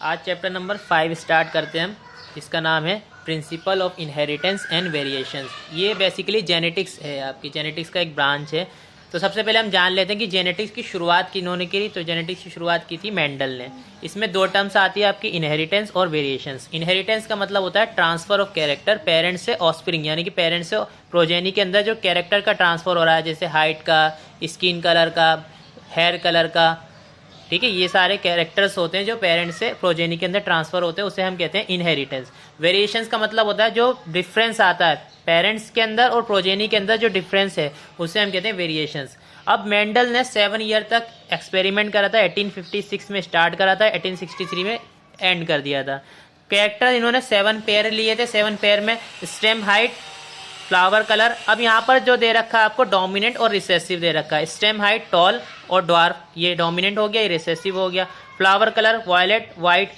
आज chapter number 5 start करते हैं हम, जिसका नाम है principle of inheritance and variations. ये बेसिकली जेनेटिक्स है, आपकी जेनेटिक्स का एक ब्रांच है। तो सबसे पहले हम जान लेते हैं कि जेनेटिक्स की शुरुआत किन्होंने की। तो जेनेटिक्स की शुरुआत की थी मेंडल ने। इसमें दो टर्म्स आती है आपकी, इनहेरिटेंस और वेरिएशंस। इनहेरिटेंस का मतलब होता है ट्रांसफर ऑफ कैरेक्टर, पेरेंट्स से ऑस्प्रिंग, यानी कि पेरेंट्स से प्रोजेनी के अंदर जो कैरेक्टर का ट्रांसफर हो रहा है, जैसे हाइट का, स्किन कलर का, हेयर कलर का, ठीक है, ये सारे कैरेक्टर्स होते हैं जो पेरेंट्स से प्रोजेनी के अंदर ट्रांसफर होते हैं, उसे हम कहते हैं इनहेरिटेंस। वेरिएशंस का मतलब होता है जो डिफरेंस आता है पेरेंट्स के अंदर और प्रोजेनी के अंदर, जो डिफरेंस है उसे हम कहते हैं वेरिएशंस। अब मेंडल ने 7 ईयर तक एक्सपेरिमेंट करा था। 1856 में स्टार्ट करा था, 1863 में एंड कर दिया था। कैरेक्टर इन्होंने 7 पेयर लिए थे। 7 पेयर में स्टेम हाइट, फ्लावर कलर। अब यहाँ पर जो दे रखा है आपको डोमिनेंट और रिसेसिव दे रखा है। स्टेम हाइट टॉल और ड्वार्फ, ये डोमिनेंट हो गया, ये रिसेसिव हो गया। Flower colour violet white.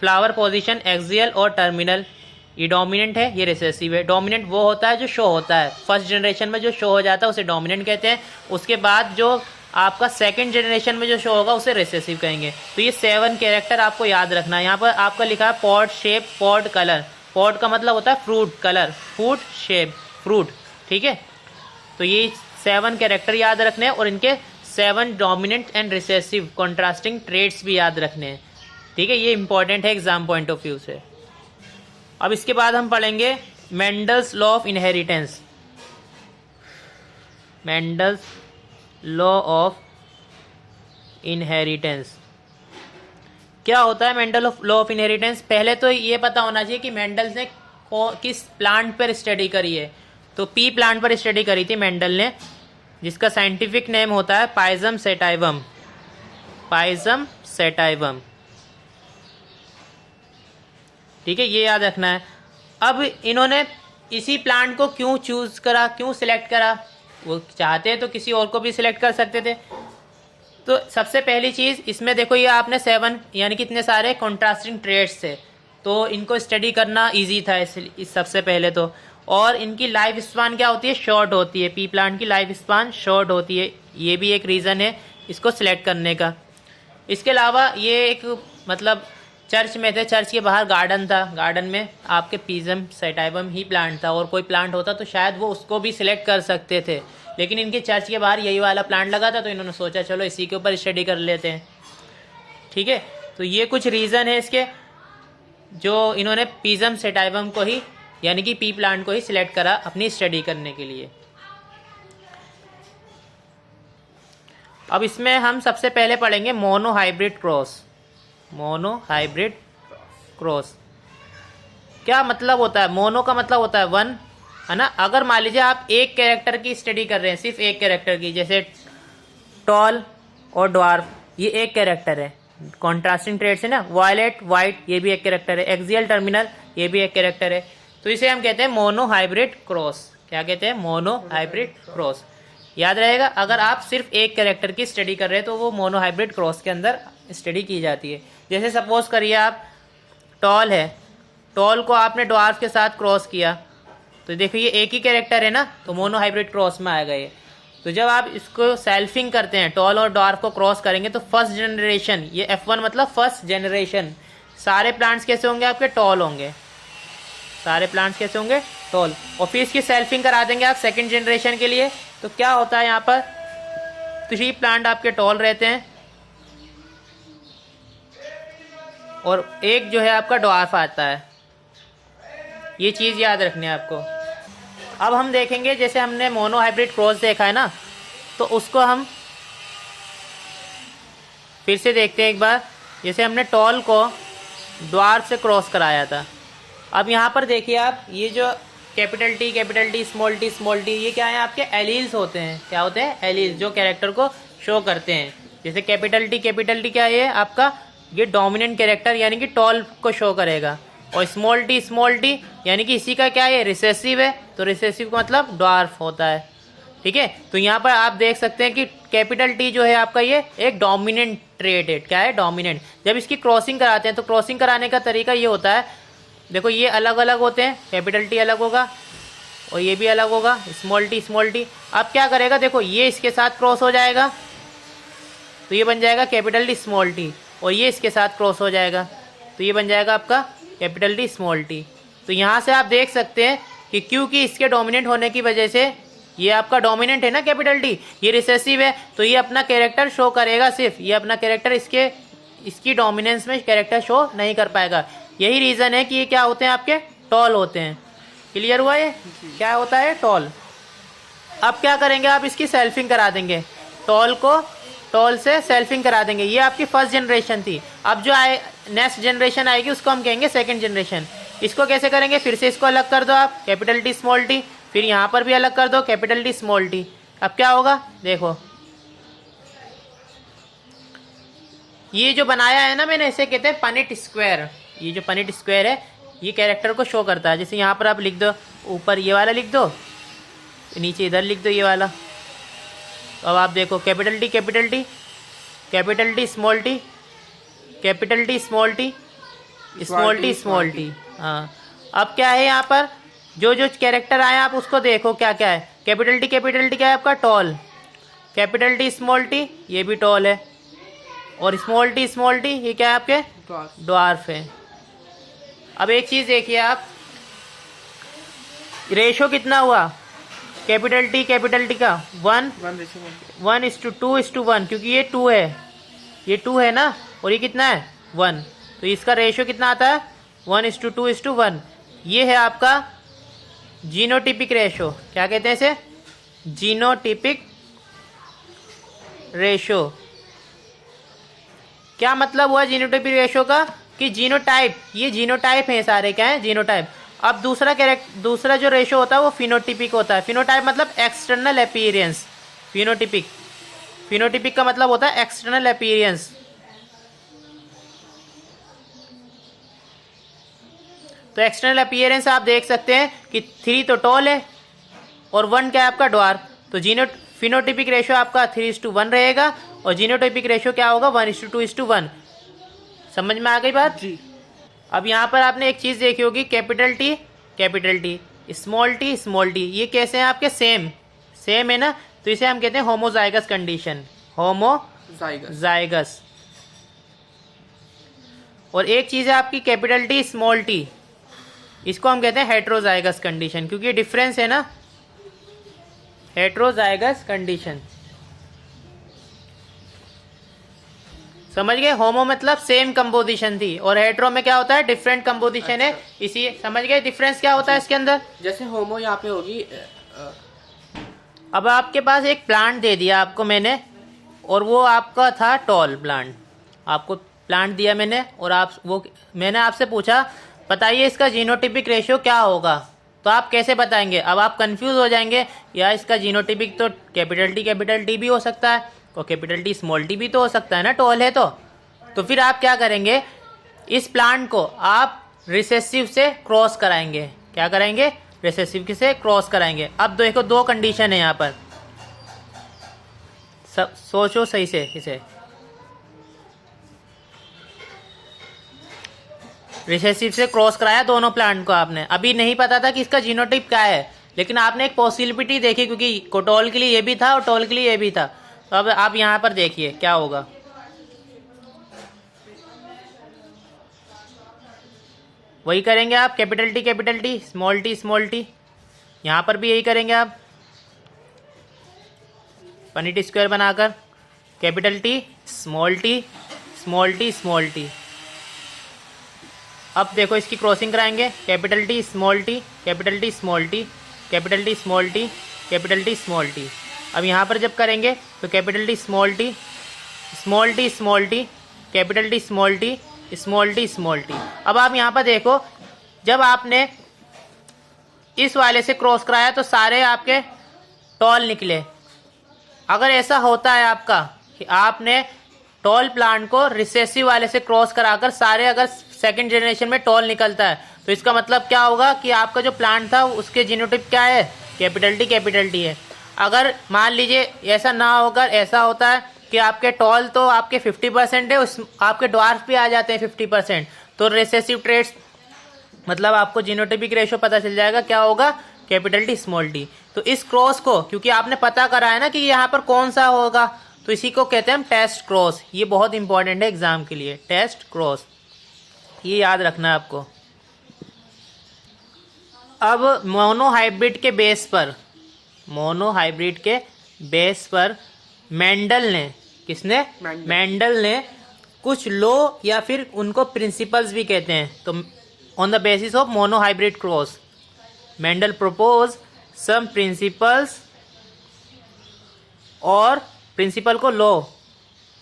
Flower position axial और टर्मिनल, ये डोमिनेंट है, ये रिसेसिव है। डोमिनेंट वो होता है जो शो होता है फर्स्ट जनरेशन में, जो शो हो जाता है उसे डोमिनेंट कहते हैं। उसके बाद जो आपका सेकंड जनरेशन में जो शो होगा उसे रिसेसिव कहेंगे। तो ये 7 कैरेक्टर आपको याद रखना है। यहाँ पर आपका लिखा है pod shape, pod colour. Pod का मतलब होता है fruit, colour food, shape fruit, ठीक है। तो ये 7 कैरेक्टर याद रखने हैं और इनके 7 dominant and recessive contrasting traits भी याद रखने हैं, ठीक है। ये इंपॉर्टेंट है एग्जाम पॉइंट ऑफ व्यू से। अब इसके बाद हम पढ़ेंगे Mendel's law of inheritance. Mendel's law of inheritance क्या होता है? मेंडल लॉ ऑफ इनहेरिटेंस, पहले तो ये पता होना चाहिए कि मेंडल ने किस प्लांट पर स्टडी करी है। तो पी प्लांट पर स्टडी करी थी मेंडल ने, जिसका साइंटिफिक नेम होता है पाइजम सेटाइवम। पाइजम सेटाइवम, ठीक है, ये याद रखना है। अब इन्होंने इसी प्लांट को क्यों चूज करा, क्यों सिलेक्ट करा? वो चाहते तो किसी और को भी सिलेक्ट कर सकते थे। तो सबसे पहली चीज इसमें देखो, ये आपने 7 यानी कि इतने सारे कॉन्ट्रास्टिंग ट्रेड्स थे, तो इनको स्टडी करना इजी था इस सबसे पहले तो। और इनकी लाइफ स्पान क्या होती है? शॉर्ट होती है। पी प्लांट की लाइफ स्पान शॉर्ट होती है, ये भी एक रीज़न है इसको सिलेक्ट करने का। इसके अलावा ये एक मतलब चर्च में थे, चर्च के बाहर गार्डन था, गार्डन में आपके पीजम सेटाइवम ही प्लांट था। और कोई प्लांट होता तो शायद वो उसको भी सिलेक्ट कर सकते थे, लेकिन इनके चर्च के बाहर यही वाला प्लांट लगा था, तो इन्होंने सोचा चलो इसी के ऊपर स्टडी कर लेते हैं, ठीक है। तो ये कुछ रीज़न है इसके, जो इन्होंने पीजम सेटाइवम को ही यानी कि पी प्लांट को ही सिलेक्ट करा अपनी स्टडी करने के लिए। अब इसमें हम सबसे पहले पढ़ेंगे mono hybrid cross. Mono hybrid cross क्या मतलब होता है? मोनो का मतलब होता है 1, है ना। अगर मान लीजिए आप एक कैरेक्टर की स्टडी कर रहे हैं, सिर्फ एक कैरेक्टर की, जैसे टॉल और ड्वार्फ, ये एक कैरेक्टर है, कॉन्ट्रास्टिंग ट्रेड्स है ना। वायलेट वाइट, ये भी एक कैरेक्टर है। एक्सियल टर्मिनल, ये भी एक कैरेक्टर है। तो इसे हम कहते हैं मोनो हाइब्रिड क्रॉस। क्या कहते हैं? Mono hybrid cross. याद रहेगा, अगर आप सिर्फ एक कैरेक्टर की स्टडी कर रहे हैं तो वो मोनो हाइब्रिड क्रॉस के अंदर स्टडी की जाती है। जैसे सपोज करिए आप टॉल है, टॉल को आपने ड्वार्फ के साथ क्रॉस किया, तो देखिए ये एक ही कैरेक्टर है ना, तो मोनो हाइब्रिड क्रॉस में आएगा ये। तो जब आप इसको सेल्फिंग करते हैं, टॉल और ड्वार्फ को क्रॉस करेंगे, तो फर्स्ट जनरेशन, ये F1 मतलब फर्स्ट जनरेशन, सारे प्लांट्स कैसे होंगे? आपके टॉल होंगे। सारे प्लांट्स कैसे होंगे? टॉल। और फिर इसकी सेल्फिंग करा देंगे आप सेकंड जनरेशन के लिए, तो क्या होता है यहाँ पर? 3 प्लांट आपके टॉल रहते हैं और एक जो है आपका ड्वार्फ आता है। ये चीज़ याद रखनी है आपको। अब हम देखेंगे, जैसे हमने मोनो हाइब्रिड क्रॉस देखा है ना, तो उसको हम फिर से देखते हैं एक बार। जैसे हमने टॉल को ड्वार्फ से क्रॉस कराया था। अब यहाँ पर देखिए आप, ये जो कैपिटल टी स्मॉल टी, ये क्या है? आपके एलील्स होते हैं। क्या होते हैं? एलील्स, जो कैरेक्टर को शो करते हैं। जैसे कैपिटल टी क्या है? आपका ये डोमिनेंट कैरेक्टर यानी कि टॉल को शो करेगा। और स्मॉल टी यानी कि इसी का क्या है? रिसेसिव है, तो रिसेसिव का मतलब ड्वार्फ होता है, ठीक है। तो यहाँ पर आप देख सकते हैं कि कैपिटल टी जो है आपका, ये एक डोमिनेंट ट्रेड है। क्या है? डोमिनेंट। जब इसकी क्रॉसिंग कराते हैं तो क्रॉसिंग कराने का तरीका ये होता है, देखो ये अलग अलग होते हैं, कैपिटल टी अलग होगा और ये भी अलग होगा, स्मॉल टी। अब क्या करेगा? देखो ये इसके साथ क्रॉस हो जाएगा, तो ये बन जाएगा कैपिटल टी स्मॉल टी, और ये इसके साथ क्रॉस हो जाएगा, तो ये बन जाएगा आपका कैपिटल टी स्मॉल टी। तो यहाँ से आप देख सकते हैं कि क्योंकि इसके डोमिनेंट होने की वजह से, ये आपका डोमिनेंट है ना कैपिटल टी, ये रिसेसिव है, तो ये अपना कैरेक्टर शो करेगा सिर्फ, ये अपना कैरेक्टर इसकी डोमिनेंस में कैरेक्टर शो नहीं कर पाएगा। यही रीज़न है कि ये क्या होते हैं, आपके टॉल होते हैं। क्लियर हुआ ये क्या होता है, टॉल। अब क्या करेंगे आप, इसकी सेल्फिंग करा देंगे, टॉल से सेल्फिंग करा देंगे। ये आपकी फर्स्ट जनरेशन थी। अब जो नेक्स्ट जनरेशन आएगी उसको हम कहेंगे सेकंड जनरेशन। इसको कैसे करेंगे, फिर से इसको अलग कर दो आप, कैपिटल टी स्मॉल टी, फिर यहाँ पर भी अलग कर दो, कैपिटल टी स्मॉल टी। अब क्या होगा देखो, ये जो बनाया है ना मैंने, इसे कहते हैं पनिट स्क्वायर। ये जो पनिट स्क्वायर है ये कैरेक्टर को शो करता है। जैसे यहाँ पर आप लिख दो, ऊपर ये वाला लिख दो, नीचे इधर लिख दो ये वाला। तो अब आप देखो capital T capital T, capital T small T, capital T small T, small T small T. हाँ, अब क्या है यहाँ पर, जो जो कैरेक्टर आए आप उसको देखो क्या क्या है। कैपिटल टी क्या है आपका, tall. Capital T small T, ये भी टॉल है। और स्मॉल टी ये क्या है आपके, ड्वार्फ है। अब एक चीज़ देखिए आप, रेशो कितना हुआ कैपिटल टी का, 1:2:1, क्योंकि ये 2 है, ये 2 है ना, और ये कितना है 1, तो इसका रेशो कितना आता है 1:2:1। ये है आपका जीनोटिपिक रेशो। क्या कहते हैं इसे, जीनोटिपिक रेशो। क्या मतलब हुआ जीनोटाइपिक रेशो का, कि जीनोटाइप, ये जीनोटाइप है सारे, क्या है जीनोटाइप। अब दूसरा जो रेशो होता है वो फिनोटिपिक होता है। फिनोटाइप मतलब एक्सटर्नल अपीयरेंस, फिनोटिपिक का मतलब होता है एक्सटर्नल अपीयरेंस। तो एक्सटर्नल अपीयरेंस आप देख सकते हैं कि 3 तो टॉल है और 1 क्या है आपका ड्वार्फ। तो फिनोटिपिक रेशो आपका 3:1 रहेगा और जीनोटाइपिक रेशो क्या होगा 1:2:1। समझ में आ गई बात जी। अब यहाँ पर आपने एक चीज़ देखी होगी, कैपिटल टी स्मॉल टी, ये कैसे हैं आपके, सेम है ना, तो इसे हम कहते हैं होमोजाइगस कंडीशन, होमोजाइगस। और एक चीज़ है आपकी कैपिटल टी स्मॉल टी, इसको हम कहते हैं हेट्रोजाइगस कंडीशन, क्योंकि ये डिफरेंस है ना, हेट्रोजाइगस कंडीशन। समझ गए, होमो मतलब सेम कंपोजिशन थी और हेट्रो में क्या होता है, डिफरेंट कंपोजिशन है। इसी समझ गए डिफरेंस क्या होता है इसके अंदर। जैसे होमो यहाँ पे होगी। अब आपके पास एक प्लांट दे दिया आपको मैंने, और वो आपका था टॉल प्लांट। आपको प्लांट दिया मैंने और मैंने आपसे पूछा बताइए इसका जीनोटिपिक रेशियो क्या होगा, तो आप कैसे बताएंगे। अब आप कंफ्यूज हो जाएंगे, या इसका जीनोटिपिक तो कैपिटल टी भी हो सकता है और कैपिटल टी स्मॉल टी भी तो हो सकता है ना, टॉल है तो फिर आप क्या करेंगे, इस प्लांट को आप रिसेसिव से क्रॉस कराएंगे। क्या कराएंगे, रिसेसिव से क्रॉस कराएंगे। अब देखो 2 कंडीशन है यहाँ पर, सब सोचो सही से इसे। रिसेसिव से क्रॉस कराया दोनों प्लांट को आपने, अभी नहीं पता था कि इसका जीनोटाइप क्या है, लेकिन आपने एक पॉसिबिलिटी देखी, क्योंकि टॉल के लिए ये भी था और टॉल के लिए ये भी था। तो अब आप यहाँ पर देखिए क्या होगा, वही करेंगे आप, कैपिटल टी स्मॉल टी, यहाँ पर भी यही करेंगे आप, पनिट स्क्वायर बनाकर कैपिटल टी स्मॉल टी। अब देखो इसकी क्रॉसिंग कराएंगे, capital T small T, capital T small T, capital T small T, capital T small T. अब यहाँ पर जब करेंगे तो capital T small T, capital T small T. अब आप यहाँ पर देखो, जब आपने इस वाले से क्रॉस कराया तो सारे आपके टॉल निकले। अगर ऐसा होता है आपका कि आपने टॉल प्लांट को रिसेसिव वाले से क्रॉस कराकर सारे अगर सेकंड जनरेशन में टॉल निकलता है, तो इसका मतलब क्या होगा कि आपका जो प्लांट था उसके जीनोटाइप क्या है, कैपिटल टी है। अगर मान लीजिए ऐसा ना होकर ऐसा होता है कि आपके टॉल तो आपके 50% है, उस आपके ड्वार्फ भी आ जाते हैं 50%, तो रिसेसिव ट्रेट्स मतलब आपको जीनोटाइपिक रेशो पता चल जाएगा क्या होगा, कैपिटल टी स्मॉल टी। तो इस क्रॉस को क्योंकि आपने पता करा है ना कि यहाँ पर कौन सा होगा, तो इसी को कहते हैं हम टेस्ट क्रॉस। ये बहुत इंपॉर्टेंट है एग्जाम के लिए, टेस्ट क्रॉस। ये याद रखना है आपको। अब मोनोहाइब्रिड के बेस पर मेंडल ने, किसने? मेंडल ने कुछ लॉ या फिर उनको प्रिंसिपल्स भी कहते हैं। तो on the basis of monohybrid cross Mendel propose some principles, और प्रिंसिपल को लॉ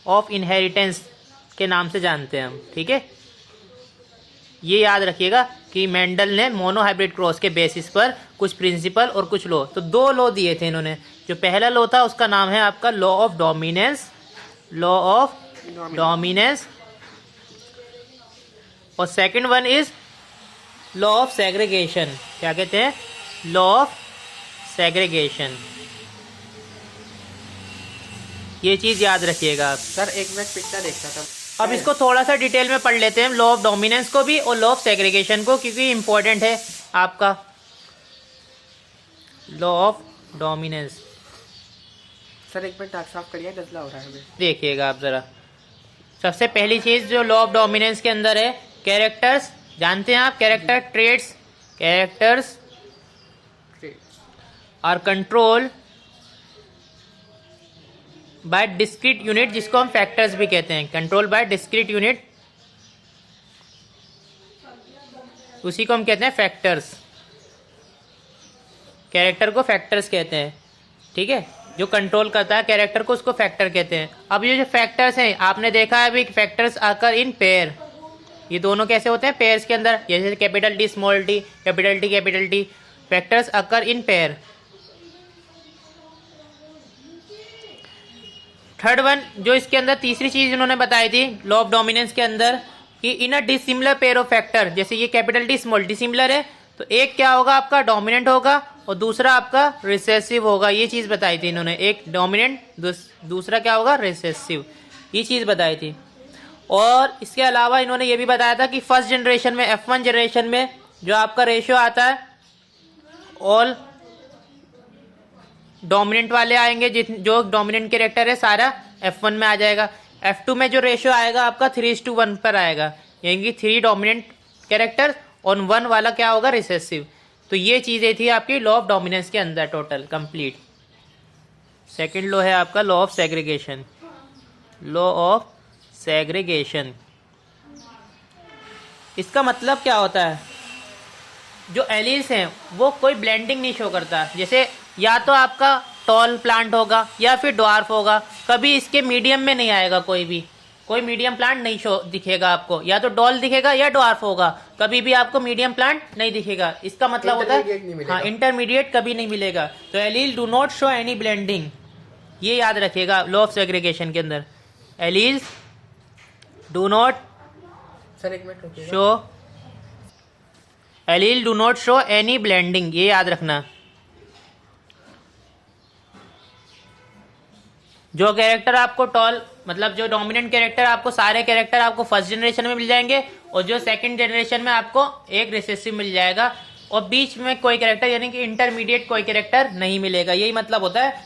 ऑफ इनहेरिटेंस के नाम से जानते हैं हम, ठीक है। ये याद रखिएगा कि मेंडल ने मोनोहाइब्रिड क्रॉस के बेसिस पर कुछ प्रिंसिपल और कुछ लॉ, तो 2 लॉ दिए थे इन्होंने। जो पहला लॉ था उसका नाम है आपका लॉ ऑफ डोमिनेंस, और second one is law of segregation. क्या कहते हैं? Law of segregation. ये चीज याद रखिएगा आप। सर एक मिनट पिक्चर देखता था। अब इसको थोड़ा सा डिटेल में पढ़ लेते हैं, लॉ ऑफ डोमिनेंस को भी और लॉ ऑफ सेग्रीगेशन को, क्योंकि इंपॉर्टेंट है आपका। लॉ ऑफ डोमिनेंस, सर एक मिनट आँख साफ करिए, गजला हो रहा है। देखिएगा आप जरा। सबसे पहली चीज जो लॉ ऑफ डोमिनेंस के अंदर है, कैरेक्टर्स। जानते हैं आप character traits? Characters are control by discrete unit, जिसको हम फैक्टर्स भी कहते हैं। कंट्रोल बाय डिस्क्रीट यूनिट, उसी को हम कहते हैं फैक्टर्स। कैरेक्टर को फैक्टर्स कहते हैं, ठीक है। जो कंट्रोल करता है कैरेक्टर को, उसको फैक्टर कहते हैं। अब ये जो फैक्टर्स हैं, आपने देखा है अभी, फैक्टर्स आकर इन पेयर। ये दोनों कैसे होते हैं? पेयर्स के अंदर, जैसे capital T small T, capital T. Factors आकर इन पेयर। थर्ड वन, जो इसके अंदर तीसरी चीज इन्होंने बताई थी लॉ ऑफ डोमिनेंस के अंदर, कि इन अ डिसिमिलर पेयर ऑफ फैक्टर, जैसे ये capital T small T similar है, तो एक क्या होगा आपका? डोमिनेंट होगा, और दूसरा आपका रिसेसिव होगा। ये चीज बताई थी इन्होंने, एक डोमिनेंट, दूसरा क्या होगा? रिसेसिव। ये चीज बताई थी। और इसके अलावा इन्होंने ये भी बताया था कि फर्स्ट जनरेशन में, F1 जनरेशन में जो आपका रेशियो आता है, ऑल डोमिनेंट वाले आएंगे, जो डोमिनेंट कैरेक्टर है सारा F1 में आ जाएगा। F2 में जो रेशियो आएगा आपका 3:1 पर आएगा, यानी कि 3 डोमिनेंट कैरेक्टर और 1 वाला क्या होगा? रिसेसिव। तो ये चीजें थी आपकी लॉ ऑफ डोमिनेंस के अंदर टोटल कंप्लीट। सेकंड लॉ है आपका law of segregation. Law of segregation, इसका मतलब क्या होता है? जो एलिल्स हैं वो कोई ब्लेंडिंग नहीं शो करता। जैसे या तो आपका टॉल प्लांट होगा या फिर ड्वार्फ होगा, कभी इसके मीडियम में नहीं आएगा। कोई मीडियम प्लांट नहीं शो दिखेगा आपको, या तो डॉल दिखेगा या ड्वार्फ होगा, कभी भी आपको मीडियम प्लांट नहीं दिखेगा। इसका मतलब होता है हाँ, इंटरमीडिएट कभी नहीं मिलेगा। तो allele do not show any blending, ये याद रखिएगा लॉ ऑफ सेग्रीगेशन के अंदर। Alleles do not show, allele do not show any blending, ये याद रखना। जो कैरेक्टर आपको टॉल, मतलब जो डोमिनेंट कैरेक्टर, आपको सारे कैरेक्टर आपको फर्स्ट जनरेशन में मिल जाएंगे, और जो सेकंड जनरेशन में आपको एक रिसेसिव मिल जाएगा, और बीच में कोई कैरेक्टर यानी कि इंटरमीडिएट कोई कैरेक्टर नहीं मिलेगा। यही मतलब होता है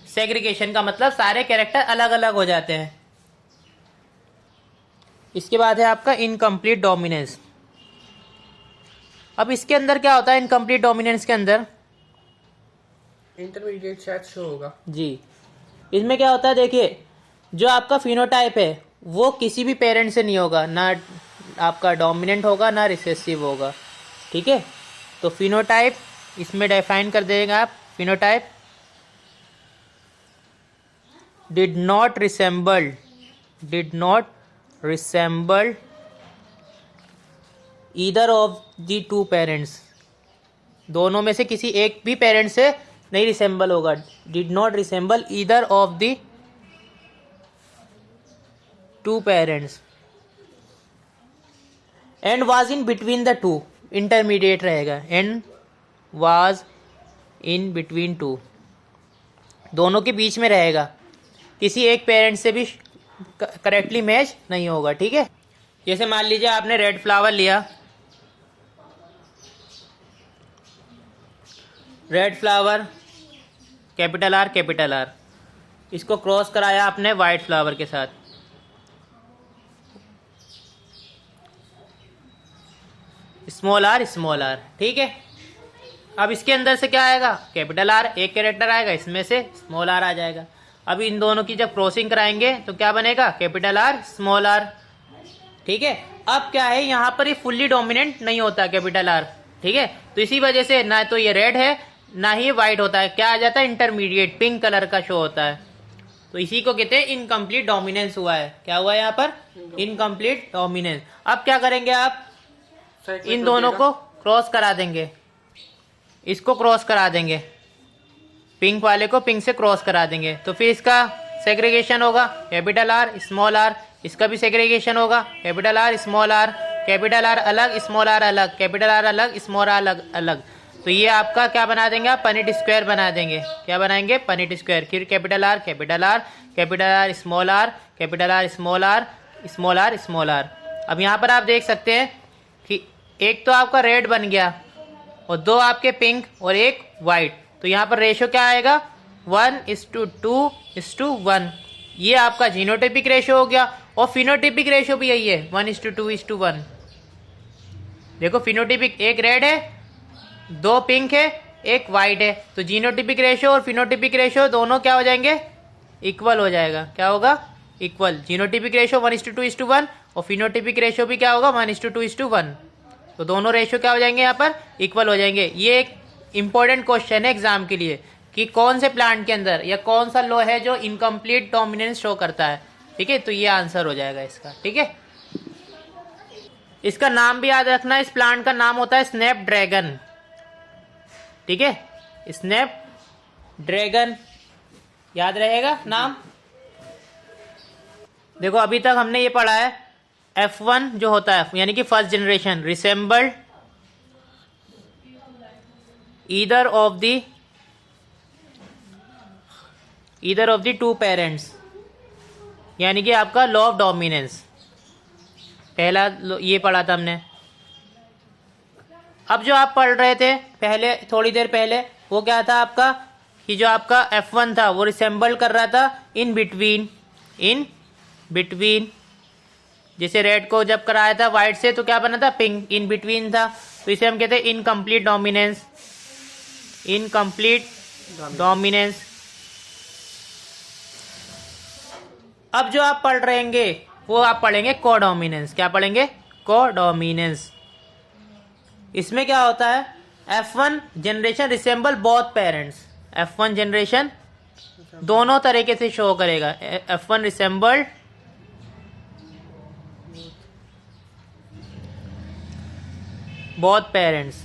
सेग्रीगेशन का, मतलब सारे कैरेक्टर अलग अलग हो जाते हैं। इसके बाद है आपका इनकम्प्लीट डोमिनेंस। अब इसके अंदर क्या होता है? इनकम्प्लीट डोमिनेंस के अंदर इंटरमीडिएट शायद शो होगा जी। इसमें क्या होता है, देखिए, जो आपका फिनोटाइप है वो किसी भी पेरेंट से नहीं होगा, ना आपका डोमिनेंट होगा ना रिसेसिव होगा, ठीक है। तो फिनोटाइप इसमें डिफाइन कर देगा आप। Phenotype did not resemble either of the two parents, दोनों में से किसी एक भी पेरेंट से नहीं रिसेंबल होगा। Did not resemble either of the two parents and was in between the two, intermediate रहेगा। And was in between two, दोनों के बीच में रहेगा, किसी एक पेरेंट से भी करेक्टली मैच नहीं होगा, ठीक है। जैसे मान लीजिए आपने रेड फ्लावर लिया, रेड फ्लावर कैपिटल आर, इसको क्रॉस कराया आपने वाइट फ्लावर के साथ। स्मॉल आर, ठीक है। अब इसके अंदर से क्या आएगा, कैपिटल आर, एक कैरेक्टर आएगा, इसमें से स्मॉल आर आ जाएगा। अब इन दोनों की जब क्रॉसिंग कराएंगे तो क्या बनेगा, कैपिटल आर स्मॉल आर, ठीक है। अब क्या है, यहाँ पर ये फुल्ली डोमिनेंट नहीं होता कैपिटल आर, ठीक है। तो इसी वजह से ना तो ये रेड है ना ही व्हाइट होता है, क्या आ जाता है, इंटरमीडिएट पिंक कलर का शो होता है। तो इसी को कहते हैं इनकम्प्लीट डोमिनेंस हुआ है। क्या हुआ है यहाँ पर, इनकम्प्लीट डोमिनेंस। अब क्या करेंगे आप, इन दोनों को क्रॉस करा देंगे, इसको क्रॉस करा देंगे, पिंक वाले को पिंक से क्रॉस करा देंगे, तो फिर इसका सेग्रीगेशन होगा कैपिटल आर स्मॉल आर, इसका भी सेग्रीगेशन होगा capital R small R, capital R अलग स्मॉल आर अलग, कैपिटल आर अलग स्मॉल आर अलग अलग। तो ये आपका क्या बना देंगे आप, पनिट स्क्वायर बना देंगे। क्या बनाएंगे, पनिट स्क्वायर। फिर capital R capital R, capital R small R, capital R small R, small R small R. अब यहाँ पर आप देख सकते हैं कि एक तो आपका रेड बन गया और दो आपके पिंक और एक वाइट। तो यहाँ पर रेशो क्या आएगा, 1:2:1। ये आपका जीनोटाइपिक रेशो हो गया। और फिनोटाइपिक रेशो भी यही है, 1:2:1। देखो फिनोटाइपिक, एक रेड है, दो पिंक है, एक वाइट है। तो जीनोटाइपिक रेशो और फिनोटाइपिक रेशो दोनों क्या हो जाएंगे, इक्वल हो जाएगा। क्या होगा, इक्वल। जीनोटाइपिक रेशो 1:2:1 और फिनोटाइपिक रेशो भी क्या होगा, 1:2:1। तो दोनों रेशो क्या हो जाएंगे, यहाँ पर इक्वल हो जाएंगे। ये एक इंपॉर्टेंट क्वेश्चन है एग्जाम के लिए कि कौन से प्लांट के अंदर या कौन सा लॉ है जो इनकम्प्लीट डोमिनेंस शो करता है, ठीक है। तो ये आंसर हो जाएगा इसका, ठीक है। इसका नाम भी याद रखना, इस प्लांट का नाम होता है स्नैप ड्रैगन, ठीक है। स्नैप ड्रैगन याद रहेगा नाम। देखो अभी तक हमने ये पढ़ा है F1 जो होता है यानी कि first generation, resembled either of the two parents, यानी कि आपका लॉ ऑफ डोमिनेंस, पहला ये पढ़ा था हमने। अब जो आप पढ़ रहे थे पहले, थोड़ी देर पहले, वो क्या था आपका, कि जो आपका F1 था वो रिसेंबल कर रहा था इन बिटवीन। जैसे रेड को जब कराया था वाइट से तो क्या बना था, पिंक, इन बिटवीन था। तो इसे हम कहते हैं इनकम्प्लीट डोमिनेंस। अब जो आप पढ़ रहेंगे वो आप पढ़ेंगे कोडोमिनेंस। क्या पढ़ेंगे, कोडोमिनेंस। इसमें क्या होता है, F1 generation resemble both parents. F1 generation दोनों तरीके से शो करेगा। F1 रिसेंबल्ड both parents.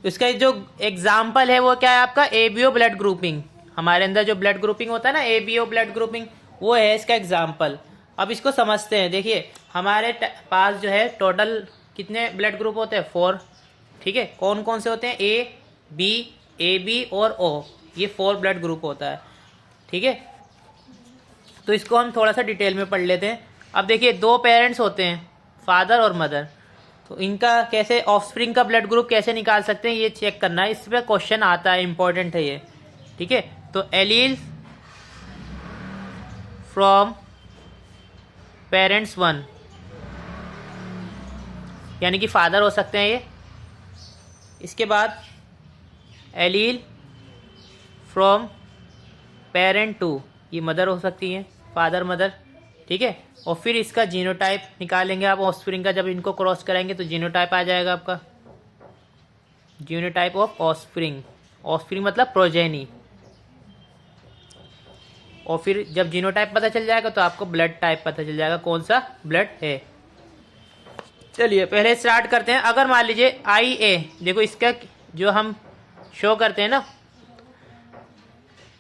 इसका जो एग्जाम्पल है वो क्या है आपका, ABO ब्लड ग्रुपिंग। हमारे अंदर जो ब्लड ग्रुपिंग होता है ना, ABO ब्लड ग्रुपिंग, वो है इसका एग्जाम्पल। अब इसको समझते हैं। देखिए हमारे पास जो है टोटल कितने ब्लड ग्रुप होते हैं, 4, ठीक है। कौन कौन से होते हैं, AB और O, ये 4 ब्लड ग्रुप होता है, ठीक है। तो इसको हम थोड़ा सा डिटेल में पढ़ लेते हैं। अब देखिए 2 पेरेंट्स होते हैं, फादर और मदर। तो इनका कैसे ऑफस्प्रिंग का ब्लड ग्रुप कैसे निकाल सकते हैं, ये चेक करना है। इस पर क्वेश्चन आता है, इंपॉर्टेंट है ये, ठीक है। तो एलील फ्रॉम पेरेंट्स 1, यानी कि फादर हो सकते हैं ये। इसके बाद एलील फ्रॉम पेरेंट 2, ये मदर हो सकती है, फादर मदर, ठीक है। और फिर इसका जीनोटाइप निकालेंगे आप ऑफस्प्रिंग का। जब इनको क्रॉस कराएंगे तो जीनोटाइप आ जाएगा आपका, जीनोटाइप ऑफ ऑफस्प्रिंग। ऑफस्प्रिंग मतलब प्रोजेनी। और फिर जब जीनोटाइप पता चल जाएगा तो आपको ब्लड टाइप पता चल जाएगा, कौन सा ब्लड है। चलिए पहले स्टार्ट करते हैं। अगर मान लीजिए IA, देखो इसका जो हम शो करते हैं ना,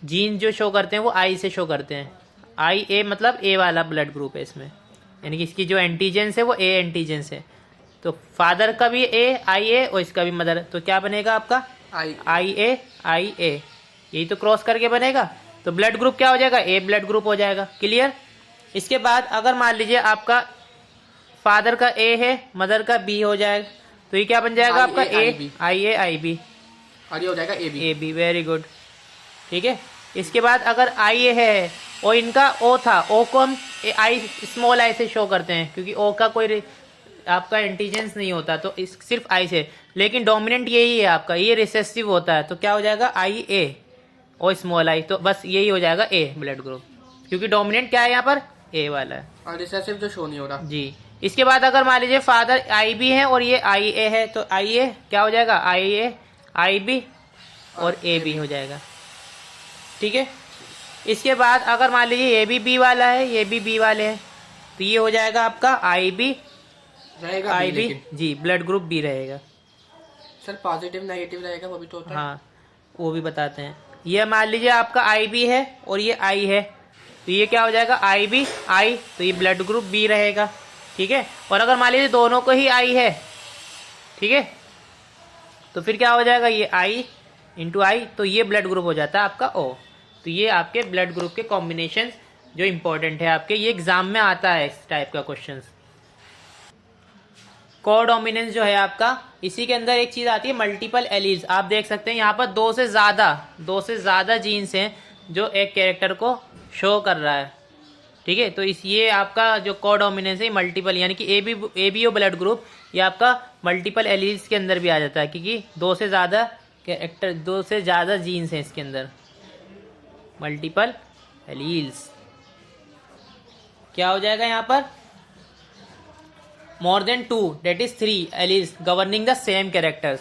जीन जो शो करते हैं वो I से शो करते हैं। IA मतलब A वाला ब्लड ग्रुप है इसमें, यानी कि इसकी जो एंटीजेंस है वो A एंटीजेंस है। तो फादर का भी IA और इसका भी मदर, तो क्या बनेगा आपका, IA। यही तो क्रॉस करके बनेगा। तो ब्लड ग्रुप क्या हो जाएगा, A ब्लड ग्रुप हो जाएगा। क्लियर। इसके बाद अगर मान लीजिए आपका फादर का A है, मदर का B हो जाएगा, तो ये क्या बन जाएगा आपका IA IB, और ये हो जाएगा AB। वेरी गुड, ठीक है। इसके बाद अगर IA है और इनका O था, O को हम I स्मॉल I से शो करते हैं क्योंकि O का कोई आपका इंटीजेंस नहीं होता, तो इस सिर्फ आई से। लेकिन डोमिनेंट यही है आपका, ये रिसेसिव होता है, तो क्या हो जाएगा आई ए और स्मॉल आई, तो बस यही हो जाएगा ए ब्लड ग्रुप, क्योंकि डोमिनेंट क्या है यहाँ पर ए वाला है और रिसेसिव जो शो नहीं हो रहा। जी। इसके बाद अगर मान लीजिए फादर आई बी है और ये आई ए है, तो आई ए क्या हो जाएगा आई ए आई बी और ए बी हो जाएगा, ठीक है। इसके बाद अगर मान लीजिए ये भी बी वाला है, ये भी बी वाले हैं, तो ये हो जाएगा आपका आई बी रहेगा आई बी, बी जी, ब्लड ग्रुप बी रहेगा। सर पॉजिटिव नेगेटिव रहेगा वो भी तो होता है। हाँ वो भी बताते हैं। ये मान लीजिए आपका आई बी है और ये आई है, तो ये क्या हो जाएगा आई बी आई, तो ये ब्लड ग्रुप बी रहेगा, ठीक है। और अगर मान लीजिए दोनों को ही आई है, ठीक है, तो फिर क्या हो जाएगा ये आई इंटू आई, तो ये ब्लड ग्रुप हो जाता है आपका ओ। तो ये आपके ब्लड ग्रुप के कॉम्बिनेशन जो इंपॉर्टेंट है आपके, ये एग्जाम में आता है इस टाइप का क्वेश्चन। कोडोमिनेंस जो है आपका, इसी के अंदर एक चीज आती है मल्टीपल एलील्स। आप देख सकते हैं यहाँ पर दो से ज्यादा जीन्स हैं जो एक कैरेक्टर को शो कर रहा है, ठीक है। तो इस ये आपका जो कोडोमिनेंस है मल्टीपल, यानी कि A B O blood group, ये आपका मल्टीपल एलील्स के अंदर भी आ जाता है, क्योंकि दो से ज्यादा जीन्स हैं इसके अंदर, मल्टीपल एलील्स। क्या हो जाएगा यहाँ पर more than 2 that is 3 alleles governing the same characters,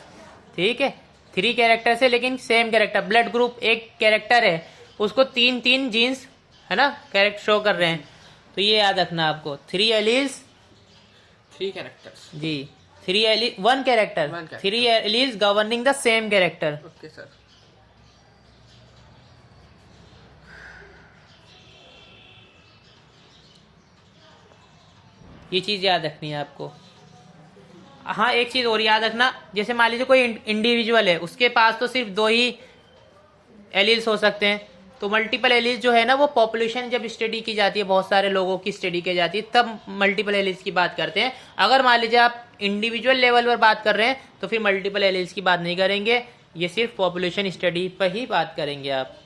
ठीक है। 3 कैरेक्टर्स है लेकिन सेम कैरेक्टर, ब्लड ग्रुप एक कैरेक्टर है उसको 3 जीन्स है ना कैरेक्टर शो कर रहे हैं, तो ये याद रखना आपको 3 एलील्स 3 कैरेक्टर्स जी, 1 character 3 alleles governing the same character. Okay sir. ये चीज याद रखनी है आपको। हाँ एक चीज और याद रखना, जैसे मान लीजिए कोई इंडिविजुअल है, उसके पास तो सिर्फ 2 ही एलील्स हो सकते हैं, तो मल्टीपल एलील्स जो है ना वो पॉपुलेशन जब स्टडी की जाती है, बहुत सारे लोगों की स्टडी की जाती है, तब मल्टीपल एलील्स की बात करते हैं। अगर मान लीजिए आप इंडिविजुअल लेवल पर बात कर रहे हैं तो फिर मल्टीपल एलील्स की बात नहीं करेंगे, ये सिर्फ पॉपुलेशन स्टडी पर ही बात करेंगे आप।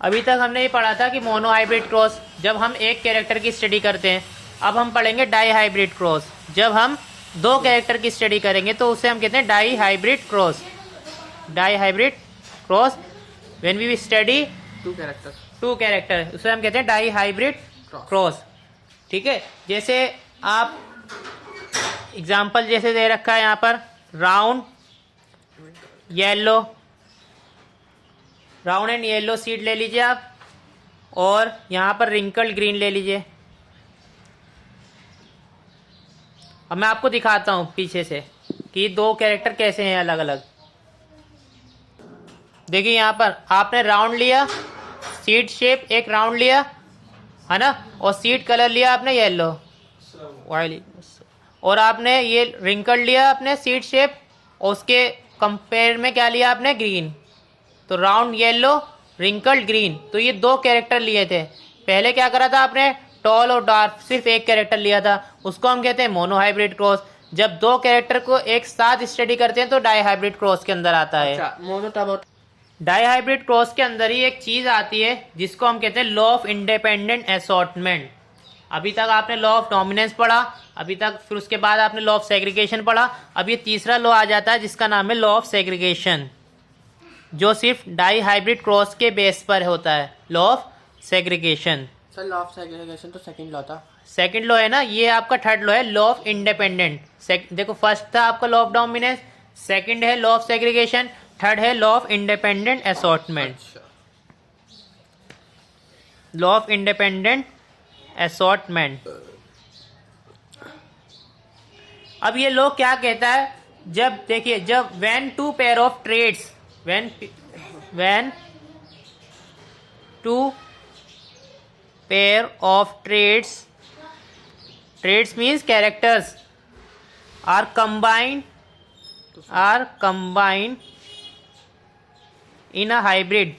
अभी तक हमने ये पढ़ा था कि मोनो हाइब्रिड क्रॉस जब हम एक कैरेक्टर की स्टडी करते हैं, अब हम पढ़ेंगे डाई हाइब्रिड क्रॉस जब हम 2 कैरेक्टर की स्टडी करेंगे, तो उसे हम कहते हैं dihybrid cross. Dihybrid cross when we study 2 character, उसे हम कहते हैं डाई हाइब्रिड क्रॉस, ठीक है। जैसे आप एग्जाम्पल जैसे दे रखा है यहाँ पर राउंड एंड येलो सीड ले लीजिए आप, और यहाँ पर रिंकल्ड ग्रीन ले लीजिए। अब मैं आपको दिखाता हूँ पीछे से कि 2 कैरेक्टर कैसे हैं अलग अलग। देखिए यहाँ पर आपने राउंड लिया, सीड शेप एक राउंड लिया है ना, और सीड कलर लिया आपने येलो, और आपने ये रिंकल्ड लिया आपने सीड शेप, और उसके कंपेयर में क्या लिया आपने ग्रीन, तो राउंड येलो रिंकल्ड ग्रीन। तो ये 2 कैरेक्टर लिए थे। पहले क्या करा था आपने टॉल और डार्क, सिर्फ एक कैरेक्टर लिया था, उसको हम कहते हैं मोनो हाइब्रिड क्रॉस। जब 2 कैरेक्टर को एक साथ स्टडी करते हैं तो डाई हाइब्रिड क्रॉस के अंदर आता है। अच्छा, डाई हाइब्रिड क्रॉस के अंदर ही एक चीज आती है जिसको हम कहते हैं लॉ ऑफ इंडिपेंडेंट असॉर्टमेंट। अभी तक आपने लॉ ऑफ डोमिनेंस पढ़ा, अभी तक, फिर उसके बाद आपने लॉ ऑफ सेग्रीगेशन पढ़ा, अब ये तीसरा लॉ आ जाता है जिसका नाम है लॉ ऑफ सेग्रीगेशन, जो सिर्फ डाई हाइब्रिड क्रॉस के बेस पर होता है, law of segregation. Sir law of segregation तो सेकंड लॉ था। सेकंड लॉ है ना, ये आपका थर्ड लॉ है लॉ ऑफ इंडिपेंडेंट। देखो फर्स्ट था आपका लॉ ऑफ डोमिनेंस, सेकंड है लॉ ऑफ सेग्रीगेशन, थर्ड है law of independent assortment. Law of independent assortment. अब ये लॉ क्या कहता है, जब देखिए जब when 2 pair of trades, when 2 pair of traits means characters are combined in a hybrid,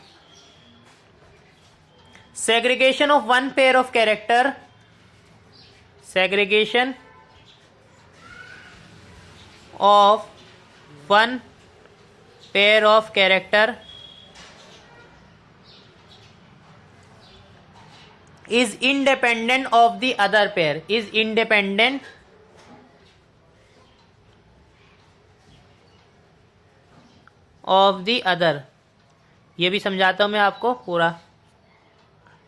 segregation of one pair of character is independent of the other pair, is independent of the other. ये भी समझाता हूँ मैं आपको पूरा।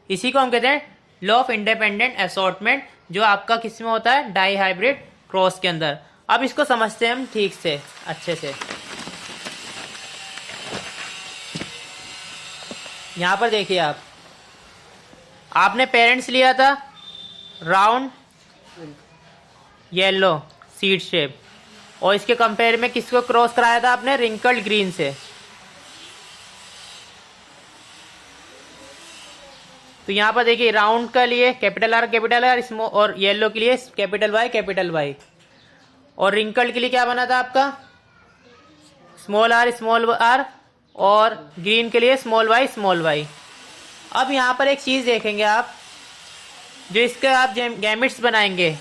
इसी को हम कहते हैं लॉ ऑफ इंडिपेंडेंट असॉर्टमेंट, जो आपका किस में होता है, डाई हाइब्रिड क्रॉस के अंदर। अब इसको समझते हैं हम ठीक से, अच्छे से। यहाँ पर देखिए आपने पेरेंट्स लिया था राउंड येलो सीड शेप, और इसके कंपेयर में किसको क्रॉस कराया था आपने, रिंकल्ड ग्रीन से। तो यहाँ पर देखिए राउंड का लिए कैपिटल आर स्मॉल, और येलो के लिए कैपिटल वाई, और रिंकल्ड के लिए क्या बना था आपका, स्मॉल आर, और ग्रीन के लिए स्मॉल वाई। अब यहाँ पर एक चीज़ देखेंगे आप, जो इसके आप गैमिट्स बनाएंगे,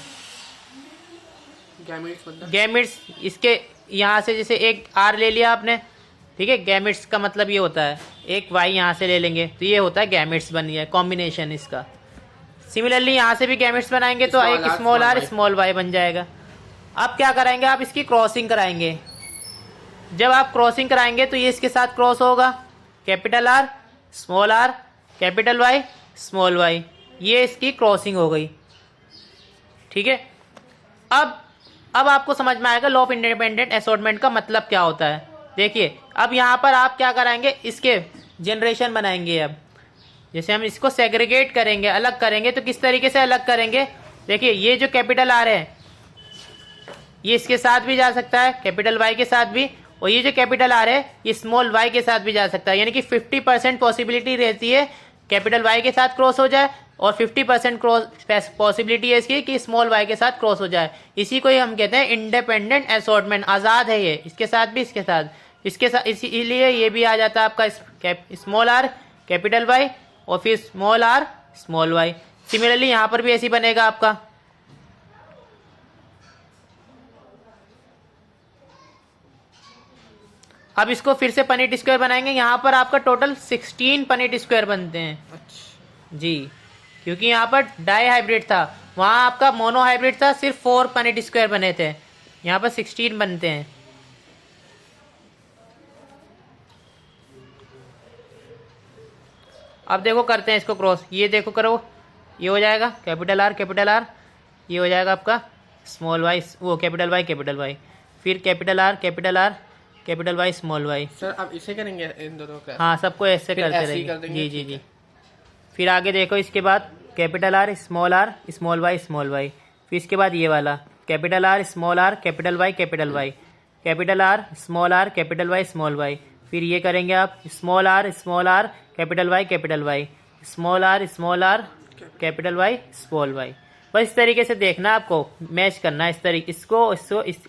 गैमिट्स इसके यहाँ से जैसे एक आर ले लिया आपने, ठीक है, गैमिट्स का मतलब ये होता है एक वाई यहाँ से ले लेंगे, तो ये होता है गैमिट्स बन गया, कॉम्बिनेशन इसका। सिमिलरली यहाँ से भी गैमिट्स बनाएंगे तो एक स्मॉल आर स्मॉल वाई बन जाएगा। अब क्या कराएंगे आप, इसकी क्रॉसिंग कराएंगे। जब आप क्रॉसिंग कराएंगे तो ये इसके साथ क्रॉस होगा, capital R capital Y small Y, ये इसकी क्रॉसिंग हो गई, ठीक है। अब आपको समझ में आएगा लॉ ऑफ इंडिपेंडेंट असॉर्टमेंट का मतलब क्या होता है। देखिए अब यहाँ पर आप क्या कराएंगे, इसके जनरेशन बनाएंगे। अब जैसे हम इसको सेग्रीगेट करेंगे, अलग करेंगे, तो किस तरीके से अलग करेंगे, देखिए ये जो कैपिटल आर है ये इसके साथ भी जा सकता है, कैपिटल वाई के साथ भी, और ये जो कैपिटल आर है ये स्मॉल वाई के साथ भी जा सकता है। यानी कि 50% पॉसिबिलिटी रहती है कैपिटल वाई के साथ क्रॉस हो जाए, और 50% पॉसिबिलिटी है इसकी कि स्मॉल वाई के साथ क्रॉस हो जाए। इसी को ही हम कहते हैं इंडिपेंडेंट असॉर्टमेंट, आज़ाद है ये, इसके साथ भी इसके साथ, इसीलिए ये भी आ जाता है आपका स्मॉल आर कैपिटल वाई, और फिर small R small Y. Similarly यहाँ पर भी ऐसी बनेगा आपका। अब इसको फिर से पनीट स्क्वायर बनाएंगे। यहाँ पर आपका टोटल 16 पनीट स्क्वायर बनते हैं। अच्छा जी, क्योंकि यहाँ पर डाई हाइब्रिड था, वहाँ आपका मोनो हाइब्रिड था, सिर्फ 4 पनीट स्क्वायर बने थे, यहाँ पर 16 बनते हैं। अब देखो करते हैं इसको क्रॉस, ये देखो करो, ये हो जाएगा कैपिटल आर, ये हो जाएगा आपका स्मॉल वाई, वो कैपिटल वाई, फिर capital R capital Y small Y. Sir अब इसे करेंगे इन दोनों का? हाँ, सबको ऐसे करते रहेंगे। जी। फिर आगे देखो, इसके बाद कैपिटल आर स्मॉल वाई, फिर इसके बाद ये वाला capital R capital Y, capital R small Y, फिर ये करेंगे आप small R capital Y, small R capital Y small Y. बस इस तरीके से देखना, आपको मैच करना है, इस तरीके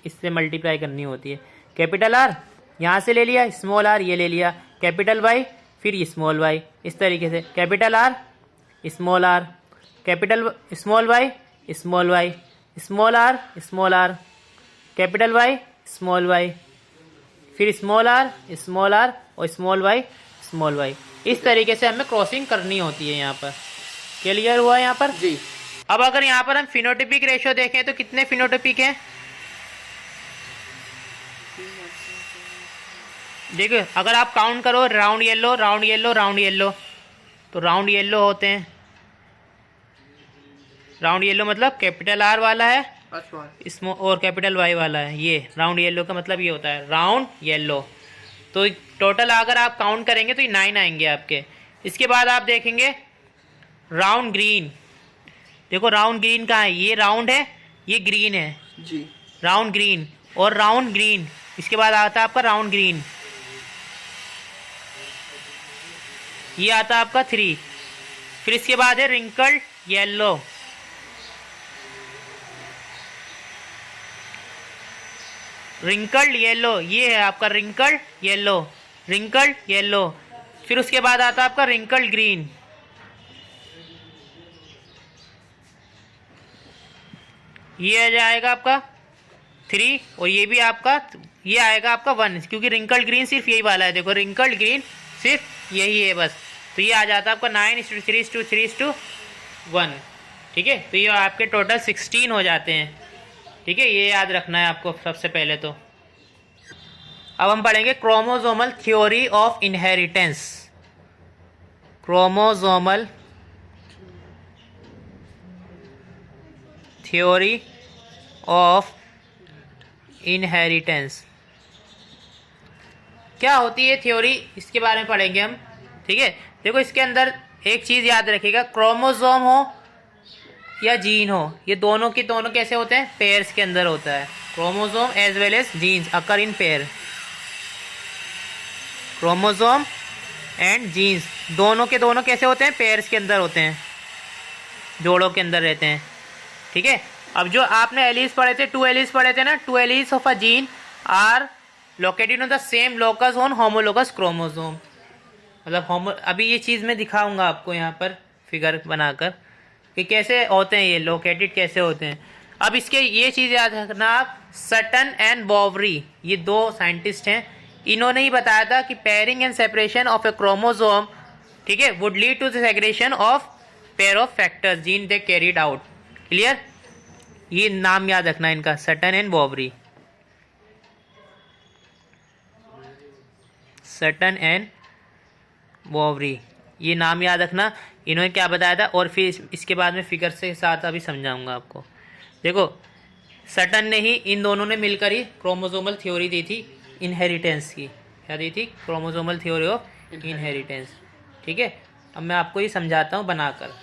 इससे मल्टीप्लाई करनी होती है। कैपिटल आर यहाँ से ले लिया, स्मॉल आर ये ले लिया, कैपिटल वाई फिर ये स्मॉल वाई, इस तरीके से capital R capital small Y small R capital Y small Y, फिर स्मॉल आर और स्मॉल वाई। इस तरीके से हमें क्रॉसिंग करनी होती है। यहाँ पर क्लियर हुआ यहाँ पर जी। अब अगर यहाँ पर हम फिनोटिपिक रेशियो देखें तो कितने फिनोटिपिक हैं, देखो अगर आप काउंट करो राउंड येलो, तो राउंड येलो होते हैं। राउंड येलो मतलब कैपिटल आर वाला है इसमें और कैपिटल वाई वाला है, ये राउंड येलो का मतलब ये होता है राउंड येलो। तो टोटल अगर आप काउंट करेंगे तो ये 9 आएंगे आपके। इसके बाद आप देखेंगे राउंड ग्रीन, देखो राउंड ग्रीन कहाँ है, ये राउंड है ये ग्रीन है जी, राउंड ग्रीन और राउंड ग्रीन। इसके बाद आता है आपका राउंड ग्रीन, ये आता है आपका 3। फिर इसके बाद है रिंकल्ड येलो, ये है आपका रिंकल्ड येलो। फिर उसके बाद आता है आपका रिंकल्ड ग्रीन, ये आ जाएगा आपका 3, और ये भी आपका ये आएगा आपका 1, क्योंकि रिंकल्ड ग्रीन सिर्फ यही वाला है। देखो रिंकल्ड ग्रीन सिर्फ यही है बस, तो ये आ जाता है आपका 9:3:1। ठीक है, तो ये आपके टोटल 16 हो जाते हैं। ठीक है, ये याद रखना है आपको सबसे पहले तो। अब हम पढ़ेंगे chromosomal theory of inheritance. Chromosomal theory of inheritance क्या होती है थ्योरी, इसके बारे में पढ़ेंगे हम। ठीक है, देखो इसके अंदर एक चीज़ याद रखिएगा, क्रोमोसोम हो या जीन हो, ये दोनों के दोनों कैसे होते हैं, पेयर्स के अंदर होता है। Chromosome as well as genes occur in pair. Chromosome and genes दोनों के दोनों कैसे होते हैं, पेयर्स के अंदर होते हैं, जोड़ों के अंदर रहते हैं। ठीक है, अब जो आपने एलीज पढ़े थे, 2 एलीज पढ़े थे ना, 2 alleles of a gene are located on the same locus on homologous chromosome. मतलब अभी ये चीज़ मैं दिखाऊंगा आपको यहाँ पर फिगर बनाकर कि कैसे होते हैं ये लोकेटेड, कैसे होते हैं। अब इसके ये चीज़ याद रखना आप, सटन एंड बॉवरी ये 2 साइंटिस्ट हैं, इन्होंने ही बताया था कि pairing and separation of a chromosome, ठीक है, would lead to the segregation of pair of factors gene they carried out. Clear, ये नाम याद रखना इनका, Sutton and Boveri. Sutton and Boveri ये नाम याद रखना, इन्होंने क्या बताया था, और फिर इसके बाद में फिगर से साथ अभी समझाऊंगा आपको। देखो सटन ने ही, इन दोनों ने मिलकर ही क्रोमोसोमल थ्योरी दी थी इनहेरिटेंस की। क्या दी थी, क्रोमोसोमल थ्योरी ऑफ इनहेरिटेंस। ठीक है, अब मैं आपको ये समझाता हूँ बनाकर।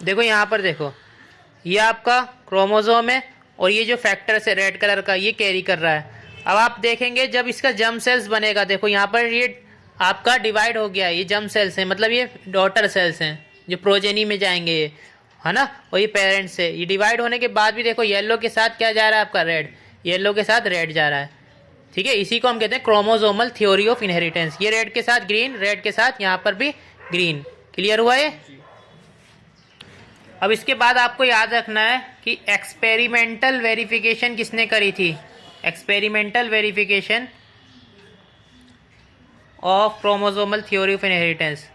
देखो यहाँ पर देखो, ये आपका क्रोमोसोम है और ये जो फैक्टर है रेड कलर का, ये कैरी कर रहा है। अब आप देखेंगे जब इसका जर्म सेल्स बनेगा, देखो यहाँ पर ये आपका डिवाइड हो गया, ये जर्म सेल्स हैं, मतलब ये डॉटर सेल्स हैं जो प्रोजेनी में जाएंगे, ये है ना, और ये पेरेंट्स है। ये डिवाइड होने के बाद भी देखो येलो के साथ क्या जा रहा है आपका, रेड, येलो के साथ रेड जा रहा है। ठीक है, इसी को हम कहते हैं क्रोमोसोमल थ्योरी ऑफ इनहेरिटेंस। ये रेड के साथ ग्रीन, रेड के साथ यहाँ पर भी ग्रीन। क्लियर हुआ ये। अब इसके बाद आपको याद रखना है कि एक्सपेरिमेंटल वेरिफिकेशन किसने करी थी, experimental verification of chromosomal theory of inheritance.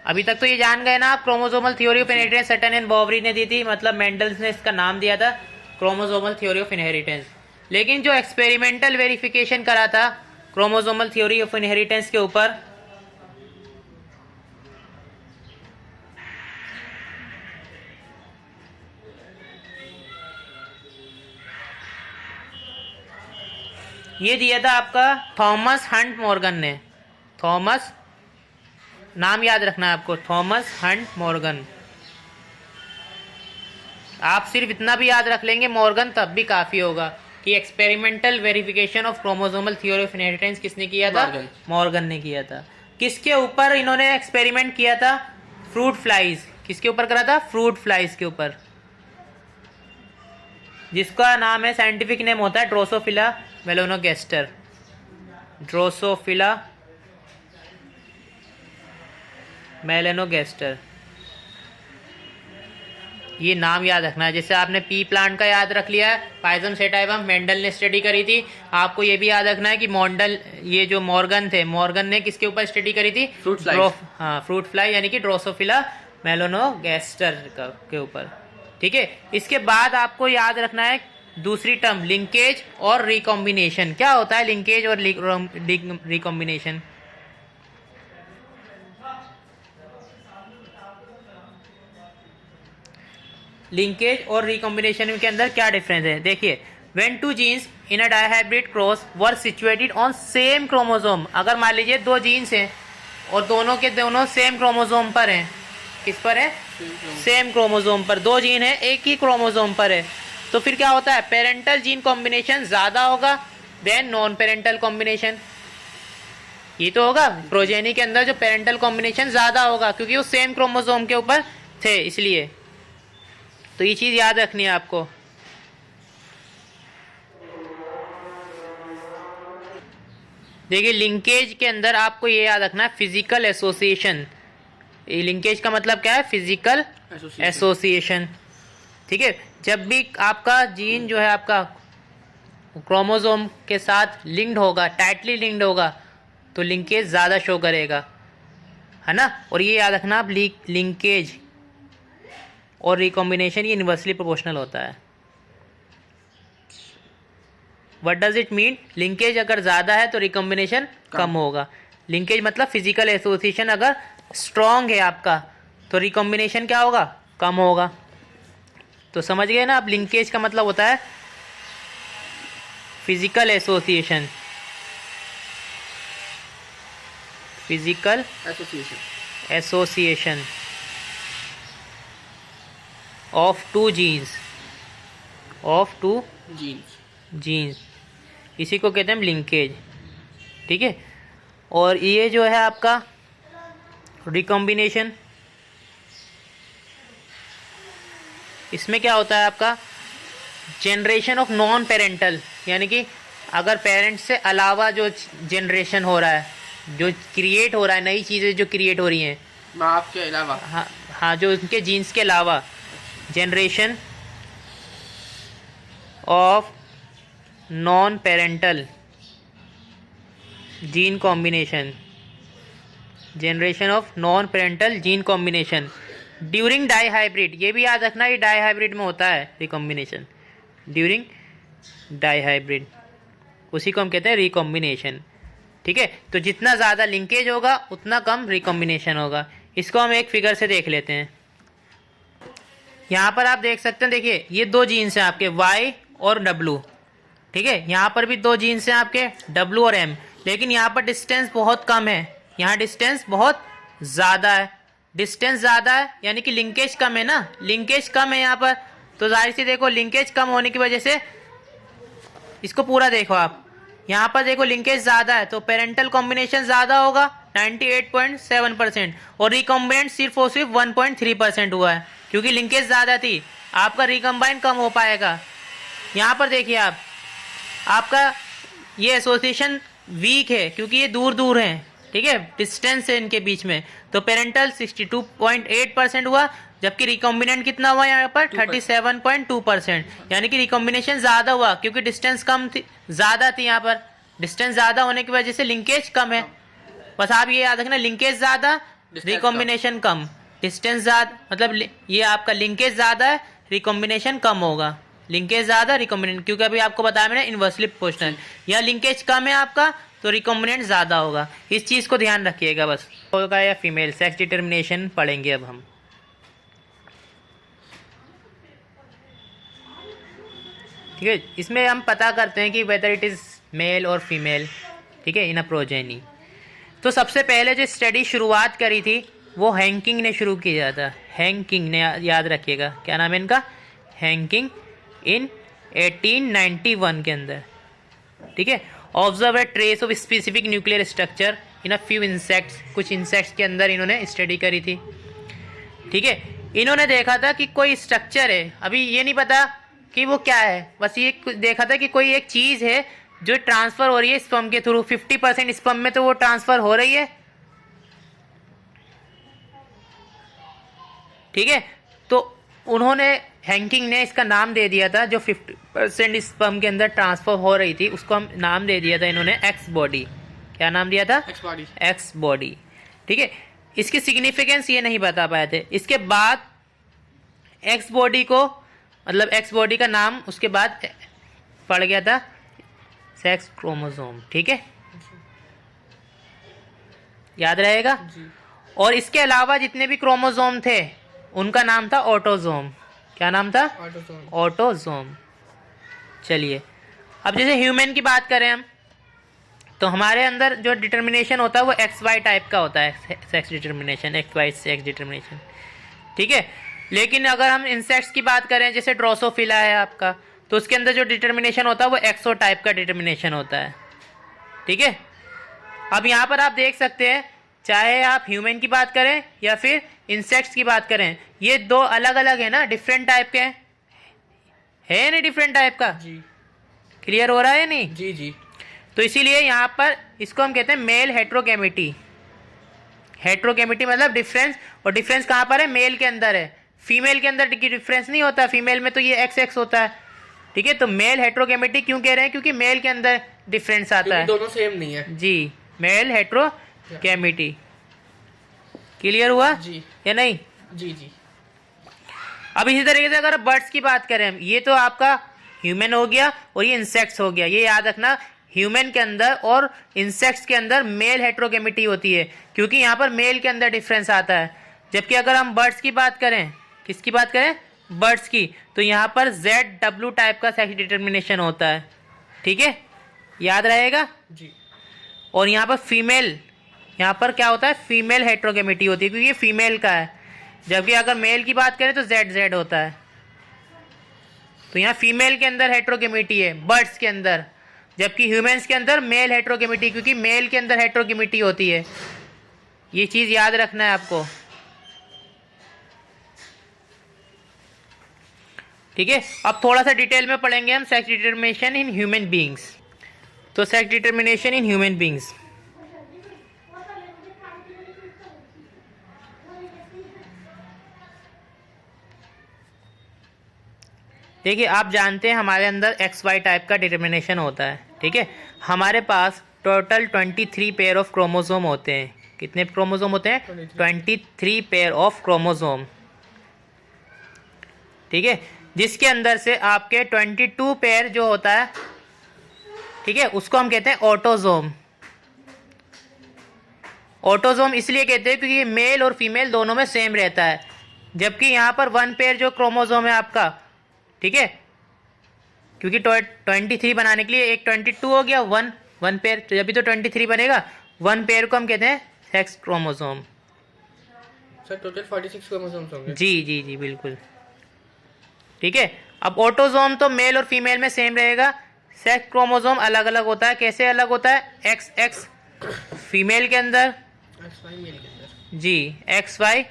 अभी तक तो ये जान गए ना आप, chromosomal theory of inheritance Sutton and Boveri ने दी थी, मतलब मेंडल ने इसका नाम दिया था क्रोमोसोमल थ्योरी ऑफ इनहेरिटेंस। लेकिन जो एक्सपेरिमेंटल वेरिफिकेशन करा था क्रोमोसोमल थ्योरी ऑफ इनहेरिटेंस के ऊपर, ये दिया था आपका थॉमस हंट मॉर्गन ने। थॉमस, नाम याद रखना है आपको, थॉमस हंट मॉर्गन। आप सिर्फ इतना भी याद रख लेंगे मॉर्गन, तब भी काफ़ी होगा कि experimental verification of chromosomal theory of inheritance किसने किया था, मॉर्गन ने किया था। किसके ऊपर इन्होंने एक्सपेरिमेंट किया था, फ्रूट फ्लाइज। किसके ऊपर करा था, फ्रूट फ्लाइज के ऊपर, जिसका नाम है, साइंटिफिक नेम होता है ड्रोसोफिला मेलानोगास्टर। ड्रोसोफिला मेलानोगास्टर, ये नाम याद रखना है। जैसे आपने पी प्लांट का याद रख लिया है, पाइजम सेटाइवम, मेंडल ने स्टडी करी थी। आपको ये भी याद रखना है कि मॉन्डल, ये जो मॉर्गन थे, मॉर्गन ने किसके ऊपर स्टडी करी थी, फ्रूट फ्लाई। हाँ, फ्रूट फ्लाई यानी कि ड्रोसोफिला मेलानोगास्टर के ऊपर। ठीक है, इसके बाद आपको याद रखना है दूसरी टर्म, लिंकेज और रिकॉम्बिनेशन। क्या होता है लिंकेज और रिकॉम्बिनेशन? लिंकेज और रिकॉम्बिनेशन के अंदर क्या डिफरेंस है, देखिए। When 2 genes in a dihybrid cross were situated on same chromosome, अगर मान लीजिए 2 जीन्स हैं और दोनों के दोनों सेम क्रोमोसोम पर हैं। किस पर है, सेम क्रोमोसोम पर। 2 जीन है, एक ही क्रोमोसोम पर है, तो फिर क्या होता है, पेरेंटल जीन कॉम्बिनेशन ज़्यादा होगा देन नॉन पेरेंटल कॉम्बिनेशन। ये तो होगा, प्रोजेनी के अंदर जो पेरेंटल कॉम्बिनेशन ज़्यादा होगा क्योंकि वो सेम क्रोमोसोम के ऊपर थे, इसलिए। तो ये चीज़ याद रखनी है आपको। देखिए लिंकेज के अंदर आपको ये याद रखना है, फिजिकल एसोसिएशन। लिंकेज का मतलब क्या है, फिजिकल एसोसिएशन। ठीक है, जब भी आपका जीन जो है आपका क्रोमोसोम के साथ लिंक्ड होगा, टाइटली लिंक्ड होगा, तो लिंकेज ज़्यादा शो करेगा, है ना। और ये याद रखना आप, लिंकेज और रिकॉम्बिनेशन ये इन्वर्सली प्रोपोर्शनल होता है। What does it mean? Linkage अगर ज़्यादा है तो रिकॉम्बिनेशन कम होगा। लिंकेज मतलब फिजिकल एसोसिएशन अगर स्ट्रॉन्ग है आपका तो रिकॉम्बिनेशन क्या होगा? कम होगा। तो समझ गए ना? अब लिंकेज का मतलब होता है physical association, physical association of two genes, of two genes, इसी को कहते हैं लिंकेज। ठीक है। और ये जो है आपका रिकॉम्बिनेशन, इसमें क्या होता है आपका? जनरेशन ऑफ नॉन पेरेंटल, यानी कि अगर पेरेंट्स से अलावा जो जनरेशन हो रहा है, जो क्रिएट हो रहा है, नई चीज़ें जो क्रिएट हो रही हैं बाप के अलावा, हाँ जो उनके जीन्स के अलावा, generation of non parental gene combination, generation of non parental gene combination during dihybrid. ये भी याद रखना, ये डाई हाइब्रिड में होता है रिकॉम्बिनेशन, ड्यूरिंग डाई हाइब्रिड, उसी को हम कहते हैं रिकॉम्बिनेशन। ठीक है। तो जितना ज़्यादा लिंकेज होगा उतना कम रिकॉम्बिनेशन होगा। इसको हम एक फिगर से देख लेते हैं। यहाँ पर आप देख सकते हैं, देखिए ये दो जीन्स हैं आपके Y और W। ठीक है। यहाँ पर भी दो जीन्स हैं आपके W और M, लेकिन यहाँ पर डिस्टेंस बहुत कम है, यहाँ डिस्टेंस बहुत ज़्यादा है। डिस्टेंस ज़्यादा है यानी कि लिंकेज कम है ना, लिंकेज कम है यहाँ पर, तो जाहिर सी देखो लिंकेज कम होने की वजह से, इसको पूरा देखो आप, यहाँ पर देखो लिंकेज ज़्यादा है तो पेरेंटल कॉम्बिनेशन ज़्यादा होगा 98.7%, और रिकॉम्बिनेंट सिर्फ और सिर्फ 1.3% हुआ है, क्योंकि लिंकेज ज़्यादा थी। आपका रिकम्बाइन कम हो पाएगा। यहाँ पर देखिए आप, आपका ये एसोसिएशन वीक है क्योंकि ये दूर दूर हैं। ठीक है। डिस्टेंस है इनके बीच में, तो पेरेंटल 62.8% हुआ, जबकि रिकॉम्बिनेंट कितना हुआ यहाँ पर? 37.2%, यानी कि रिकॉम्बिनेशन ज़्यादा हुआ क्योंकि डिस्टेंस कम थी, ज़्यादा थी। यहाँ पर डिस्टेंस ज़्यादा होने की वजह से लिंकेज कम है। बस आप ये याद रखना, लिंकेज ज़्यादा, रिकॉम्बिनेशन कम। डिस्टेंस ज़्यादा मतलब ये आपका लिंकेज ज़्यादा है, रिकॉम्बिनेशन कम होगा। लिंकेज ज़्यादा, रिकॉम्बिनेंट, क्योंकि अभी आपको बताया मैंने इन्वर्सली प्रोपोर्शनल। या लिंकेज कम है आपका तो रिकॉम्बिनेंट ज़्यादा होगा। इस चीज़ को ध्यान रखिएगा बस। होगा या फीमेल सेक्स डिटर्मिनेशन पढ़ेंगे अब हम। ठीक है। इसमें हम पता करते हैं कि वेदर इट इज़ मेल और फीमेल। ठीक है, इन अ प्रोजेनी। तो सबसे पहले जो स्टडी शुरुआत करी थी वो हैंकिंग ने शुरू किया था। हैंकिंग ने, याद रखिएगा क्या नाम है इनका? हैंकिंग, इन 1891 के अंदर। ठीक है। Observe a trace of specific nuclear structure in a few insects, कुछ इंसेक्ट्स के अंदर इन्होंने स्टडी करी थी। ठीक है। इन्होंने देखा था कि कोई स्ट्रक्चर है, अभी ये नहीं पता कि वो क्या है, बस ये देखा था कि कोई एक चीज़ है जो ट्रांसफ़र हो रही है स्पर्म के थ्रू। 50% स्पर्म में तो वो ट्रांसफ़र हो रही है। ठीक है। तो उन्होंने, हैंकिंग ने इसका नाम दे दिया था, जो 50% स्पर्म के अंदर ट्रांसफर हो रही थी उसको हम नाम दे दिया था इन्होंने एक्स बॉडी। क्या नाम दिया था? X body. ठीक है। इसकी सिग्निफिकेंस ये नहीं बता पाए थे। इसके बाद एक्स बॉडी को, मतलब एक्स बॉडी का नाम उसके बाद पड़ गया था सेक्स क्रोमोसोम। ठीक है, याद रहेगा। और इसके अलावा जितने भी क्रोमोसोम थे उनका नाम था ऑटोसोम। क्या नाम था? ऑटोसोम। चलिए, अब जैसे ह्यूमन की बात करें हम, तो हमारे अंदर जो डिटर्मिनेशन होता है वो एक्स वाई टाइप का होता है, sex determination, X Y sex determination. ठीक है। लेकिन अगर हम इंसेक्ट्स की बात करें, जैसे ड्रोसोफिला है आपका, तो उसके अंदर जो डिटर्मिनेशन होता है वो एक्सो टाइप का डिटर्मिनेशन होता है। ठीक है। अब यहाँ पर आप देख सकते हैं, चाहे आप ह्यूमन की बात करें या फिर इंसेक्ट्स की बात करें, ये दो अलग अलग है ना, डिफरेंट टाइप के है नहीं, डिफरेंट टाइप का। जी। क्लियर हो रहा है नहीं? जी जी। तो इसीलिए यहाँ पर इसको हम कहते हैं मेल हेट्रोकेमिटी। हेट्रोकेमिटी मतलब डिफरेंस, और डिफरेंस कहाँ पर है? मेल के अंदर है। फीमेल के अंदर डिफरेंस नहीं होता, फीमेल में तो ये एक्स एक्स होता है। ठीक है। तो मेल हेट्रोकेमिटी क्यों कह रहे हैं? क्योंकि मेल के अंदर डिफरेंस आता है, दोनों सेम नहीं है। जी, मेल हेट्रोकेमिटी। क्लियर हुआ जी या नहीं? जी जी। अब इसी तरीके से अगर बर्ड्स की बात करें, ये तो आपका ह्यूमन हो गया और ये इंसेक्ट्स हो गया। ये याद रखना, ह्यूमन के अंदर और इंसेक्ट्स के अंदर मेल हेट्रोगेमिटी होती है, क्योंकि यहाँ पर मेल के अंदर डिफरेंस आता है। जबकि अगर हम बर्ड्स की बात करें, किसकी बात करें, बर्ड्स की, तो यहाँ पर ZW टाइप का सेक्स डिटर्मिनेशन होता है। ठीक है, याद रहेगा जी। और यहाँ पर फीमेल, यहाँ पर क्या होता है, फीमेल हेट्रोगेमिटी होती है, क्योंकि ये फीमेल का है। जबकि अगर मेल की बात करें तो ZZ होता है। तो यहाँ फीमेल के अंदर हेट्रोगेमिटी है बर्ड्स के अंदर, जबकि ह्यूमंस के अंदर मेल हेट्रोगेमिटी, क्योंकि मेल के अंदर हेट्रोगेमिटी होती है। ये चीज़ याद रखना है आपको। ठीक है, अब थोड़ा सा डिटेल में पढ़ेंगे हम sex determination in human beings. तो sex determination in human beings, देखिए आप जानते हैं हमारे अंदर XY टाइप का डिटर्मिनेशन होता है। ठीक है, हमारे पास टोटल 23 पेयर ऑफ क्रोमोसोम होते हैं। कितने क्रोमोसोम होते हैं? 23 पेयर ऑफ क्रोमोसोम। ठीक है, जिसके अंदर से आपके 22 पेयर जो होता है, ठीक है, उसको हम कहते हैं ऑटोजोम। ऑटोजोम इसलिए कहते हैं क्योंकि ये मेल और फीमेल दोनों में सेम रहता है। जबकि यहाँ पर 1 पेयर जो क्रोमोसोम है आपका, ठीक है, क्योंकि 23 बनाने के लिए एक 22 हो गया, 1 पेयर, तो जब भी तो 23 बनेगा। 1 पेयर को हम कहते हैं sex chromosome. Sir total 46 chromosomes होंगे। जी जी जी बिल्कुल। ठीक है, अब ऑटोजोम तो मेल और फीमेल में सेम रहेगा, सेक्स क्रोमोसोम अलग अलग होता है। कैसे अलग होता है? XX फीमेल के अंदर, XY मेल के अंदर। जी XY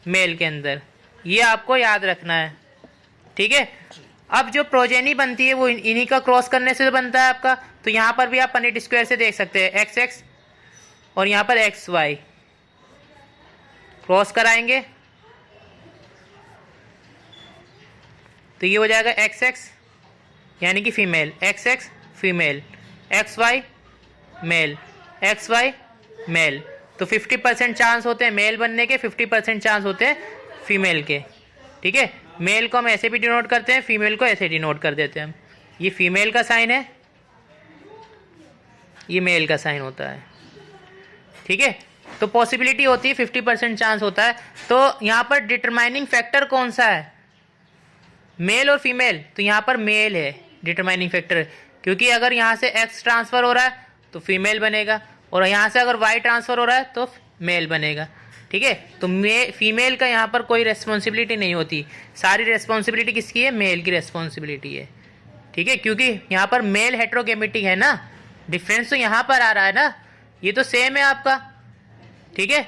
मेल के अंदर। ये आपको याद रखना है। ठीक है, अब जो प्रोजेनी बनती है वो इन्हीं का क्रॉस करने से बनता है आपका। तो यहाँ पर भी आप पनेट स्क्वायर से देख सकते हैं, XX और यहाँ पर XY क्रॉस कराएंगे तो ये हो जाएगा XX यानी कि female, XX female, XY male, XY male. तो 50% चांस होते हैं मेल बनने के, 50% चांस होते हैं फीमेल के। ठीक है, मेल को हम ऐसे भी डिनोट करते हैं, फीमेल को ऐसे डिनोट कर देते हैं हम। ये फीमेल का साइन है, ये मेल का साइन होता है। ठीक है, तो पॉसिबिलिटी होती है 50% चांस होता है। तो यहाँ पर डिटरमाइनिंग फैक्टर कौन सा है? मेल और फीमेल। तो यहाँ पर मेल है डिटरमाइनिंग फैक्टर, क्योंकि अगर यहाँ से X ट्रांसफ़र हो रहा है तो फीमेल बनेगा, और यहाँ से अगर Y ट्रांसफ़र हो रहा है तो मेल बनेगा। ठीक है, तो फीमेल का यहाँ पर कोई रेस्पॉन्सिबिलिटी नहीं होती, सारी रेस्पॉन्सिबिलिटी किसकी है? मेल की रेस्पॉन्सिबिलिटी है। ठीक है, क्योंकि यहाँ पर मेल हेट्रोगेमिटिक है ना, डिफरेंस तो यहाँ पर आ रहा है ना, ये तो सेम है आपका। ठीक है,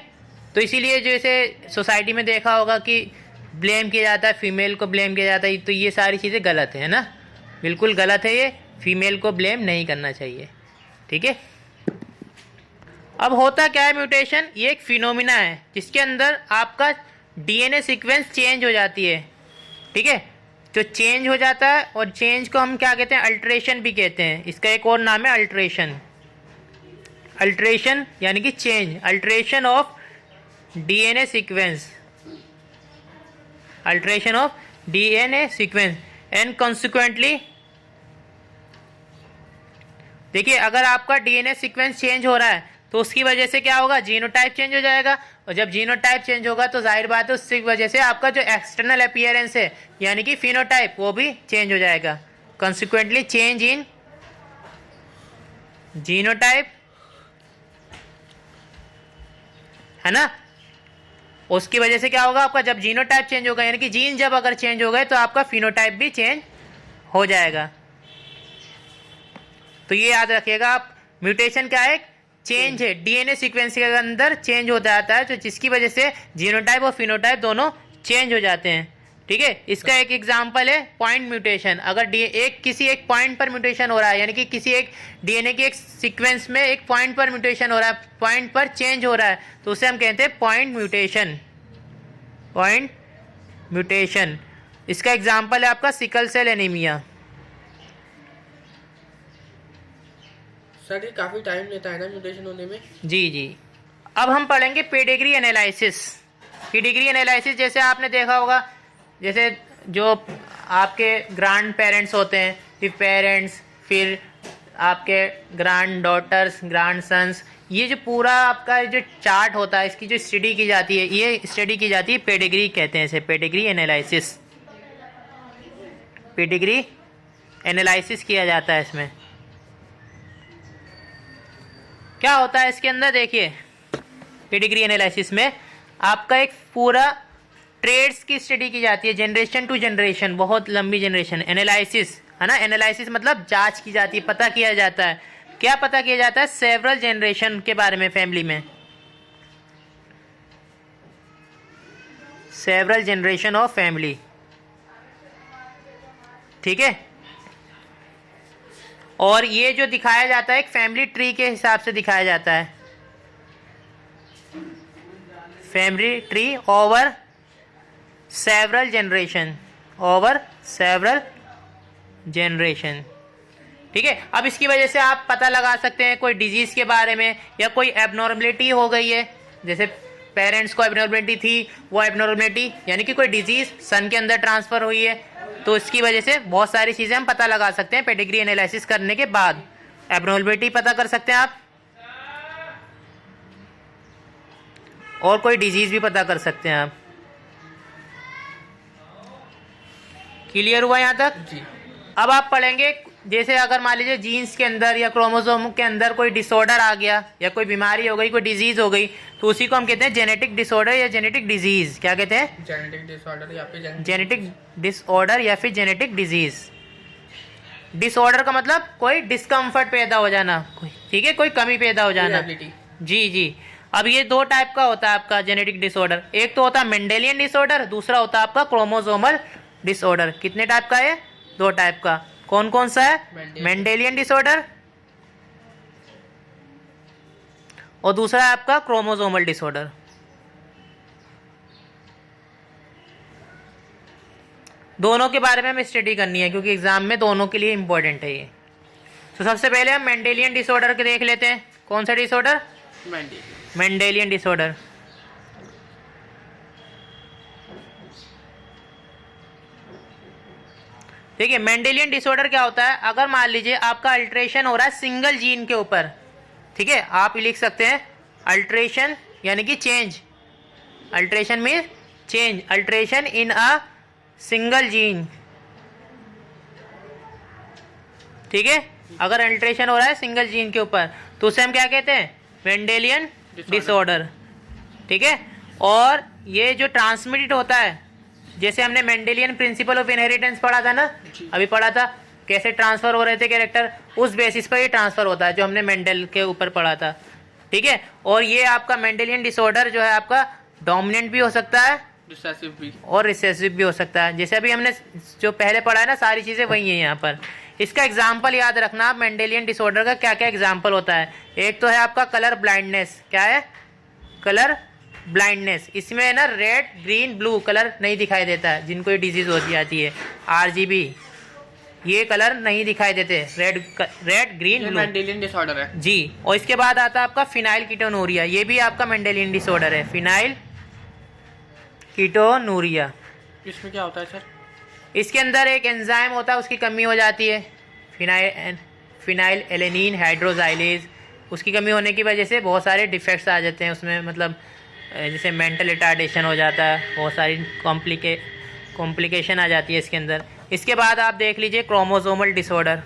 तो इसीलिए जैसे सोसाइटी में देखा होगा कि ब्लेम किया जाता है, फीमेल को ब्लेम किया जाता है, तो ये सारी चीज़ें गलत है ना, बिल्कुल गलत है। ये फीमेल को ब्लेम नहीं करना चाहिए। ठीक है, अब होता क्या है म्यूटेशन? ये एक फिनोमिना है जिसके अंदर आपका DNA सीक्वेंस चेंज हो जाती है। ठीक है, तो चेंज हो जाता है, और चेंज को हम क्या कहते हैं? अल्टरेशन भी कहते हैं। इसका एक और नाम है अल्टरेशन। अल्टरेशन यानी कि change, alteration of DNA sequence, alteration of DNA sequence. And consequently देखिए, अगर आपका DNA सीक्वेंस चेंज हो रहा है तो उसकी वजह से क्या होगा? जीनोटाइप चेंज हो जाएगा, और जब जीनोटाइप चेंज होगा तो जाहिर बात है उसकी वजह से आपका जो एक्सटर्नल अपीयरेंस है यानी कि फिनोटाइप, वो भी चेंज हो जाएगा। कॉन्सिक्वेंटली चेंज इन जीनोटाइप, है ना, उसकी वजह से क्या होगा? आपका जब जीनोटाइप चेंज होगा, यानी कि जीन जब अगर चेंज हो गए तो आपका फिनोटाइप भी चेंज हो जाएगा। तो ये याद रखिएगा आप, म्यूटेशन क्या है? चेंज है, DNA सीक्वेंस के अंदर चेंज हो जाता है, तो जिसकी वजह से जीनोटाइप और फिनोटाइप दोनों चेंज हो जाते हैं। ठीक है, इसका एक एग्जांपल है पॉइंट म्यूटेशन। अगर किसी एक पॉइंट पर म्यूटेशन हो रहा है, यानी कि किसी एक DNA के एक सीक्वेंस में एक पॉइंट पर म्यूटेशन हो रहा है, पॉइंट पर चेंज हो रहा है, तो उसे हम कहते हैं पॉइंट म्यूटेशन। पॉइंट म्यूटेशन, इसका एग्जाम्पल है आपका सिकल सेल एनीमिया। सर ये काफ़ी टाइम लेता है ना म्यूटेशन होने में? जी जी, अब हम पढ़ेंगे पेडिग्री एनालिसिस। पेडिग्री एनालिसिस जैसे आपने देखा होगा, जैसे जो आपके ग्रैंड पेरेंट्स होते हैं, फिर पेरेंट्स, फिर आपके ग्रैंड डॉटर्स, ग्रैंड सन्स, ये जो पूरा आपका जो चार्ट होता है, इसकी जो स्टडी की जाती है, ये स्टडी की जाती है पेडिग्री कहते हैं इसे, पेडिग्री एनालिसिस। पेडिग्री एनालिसिस किया जाता है इसमें। क्या होता है इसके अंदर, देखिए पेडिग्री एनालिसिस में आपका एक पूरा ट्रेड्स की स्टडी की जाती है, जनरेशन टू जनरेशन, बहुत लंबी जनरेशन। एनालिसिस है ना, एनालिसिस मतलब जांच की जाती है, पता किया जाता है। क्या पता किया जाता है? सेवरल जनरेशन के बारे में, फैमिली में सेवरल जनरेशन ऑफ फैमिली, ठीक है। और ये जो दिखाया जाता है एक फैमिली ट्री के हिसाब से दिखाया जाता है, family tree over several generation, over several generation, ठीक है। अब इसकी वजह से आप पता लगा सकते हैं कोई डिजीज के बारे में, या कोई एबनॉर्मलिटी हो गई है, जैसे पेरेंट्स को एबनॉर्मलिटी थी, वो एबनॉर्मलिटी यानी कि कोई डिजीज सन के अंदर ट्रांसफर हुई है, तो इसकी वजह से बहुत सारी चीजें हम पता लगा सकते हैं पेडिग्री एनालिसिस करने के बाद। एबनॉर्मलिटी पता कर सकते हैं आप, और कोई डिजीज भी पता कर सकते हैं आप। क्लियर हुआ यहाँ तक जी। अब आप पढ़ेंगे, जैसे अगर मान लीजिए जीन्स के अंदर या क्रोमोसोम के अंदर कोई डिसऑर्डर आ गया, या कोई बीमारी हो गई, कोई डिजीज हो गई, तो उसी को हम कहते हैं जेनेटिक डिसऑर्डर या जेनेटिक डिजीज। क्या कहते हैं? जेनेटिक डिसऑर्डर या फिर जेनेटिक डिसऑर्डर या फिर जेनेटिक डिजीज। डिसऑर्डर का मतलब कोई डिस्कम्फर्ट पैदा हो जाना, ठीक है, कोई कमी पैदा हो जाना। जी जी। अब ये दो टाइप का होता है आपका जेनेटिक डिसऑर्डर, एक तो होता है मेंडेलियन डिसऑर्डर, दूसरा होता है आपका क्रोमोसोमल डिसऑर्डर। कितने टाइप का है? दो टाइप का। कौन कौन सा है? मेंडेलियन डिसऑर्डर, और दूसरा है आपका क्रोमोसोमल डिसऑर्डर। दोनों के बारे में हमें स्टडी करनी है, क्योंकि एग्जाम में दोनों के लिए इंपॉर्टेंट है ये। तो सबसे पहले हम मेंडेलियन डिसऑर्डर के देख लेते हैं। कौन सा डिसऑर्डर? Mendelian disorder. देखिए मेंडेलियन डिसऑर्डर क्या होता है, अगर मान लीजिए आपका अल्ट्रेशन हो रहा है सिंगल जीन के ऊपर, ठीक है, आप लिख सकते हैं अल्ट्रेशन यानी कि change, alteration mean change, alteration in a single gene, ठीक है। अगर अल्ट्रेशन हो रहा है सिंगल जीन के ऊपर तो उसे हम क्या कहते हैं? मेंडेलियन डिसऑर्डर, ठीक है। और ये जो ट्रांसमिटेड होता है, जैसे हमने मेंडेलियन प्रिंसिपल ऑफ इनहेरिटेंस पढ़ा था ना, अभी पढ़ा था, कैसे ट्रांसफर हो रहे थे कैरेक्टर, उस बेसिस पर ये ट्रांसफर होता है, जो हमने मेंडल के ऊपर पढ़ा था, ठीक है। और ये आपका मेंडेलियन डिसऑर्डर जो है आपका डोमिनेंट भी हो सकता है, रिसेसिव भी, और रिसेसिव भी हो सकता है। जैसे अभी हमने जो पहले पढ़ा है ना, सारी चीजें वही है यहाँ पर। इसका एग्जाम्पल याद रखना आप, मेंडेलियन डिसऑर्डर का क्या क्या एग्जाम्पल होता है। एक तो है आपका कलर ब्लाइंडनेस। क्या है? Colour blindness. इसमें है ना रेड, ग्रीन, ब्लू कलर नहीं दिखाई देता है, जिनको ये डिजीज हो जाती है, RGB, ये कलर नहीं दिखाई देते, red green blue, Mendelian disorder है जी। और इसके बाद आता है आपका फिनाइल कीटोनूरिया, ये भी आपका मेंडेलियन डिसऑर्डर है, फिनाइल कीटोनूरिया। इसमें क्या होता है सर? इसके अंदर एक एंजाइम होता है, उसकी कमी हो जाती है, फिनाइल एलेनिन हाइड्रोजाइलेज, उसकी कमी होने की वजह से बहुत सारे डिफेक्ट्स आ जाते हैं उसमें, मतलब जैसे मेंटल रिटार्डेशन हो जाता है, बहुत सारी कॉम्प्लिकेशन आ जाती है इसके अंदर। इसके बाद आप देख लीजिए क्रोमोसोमल डिसऑर्डर,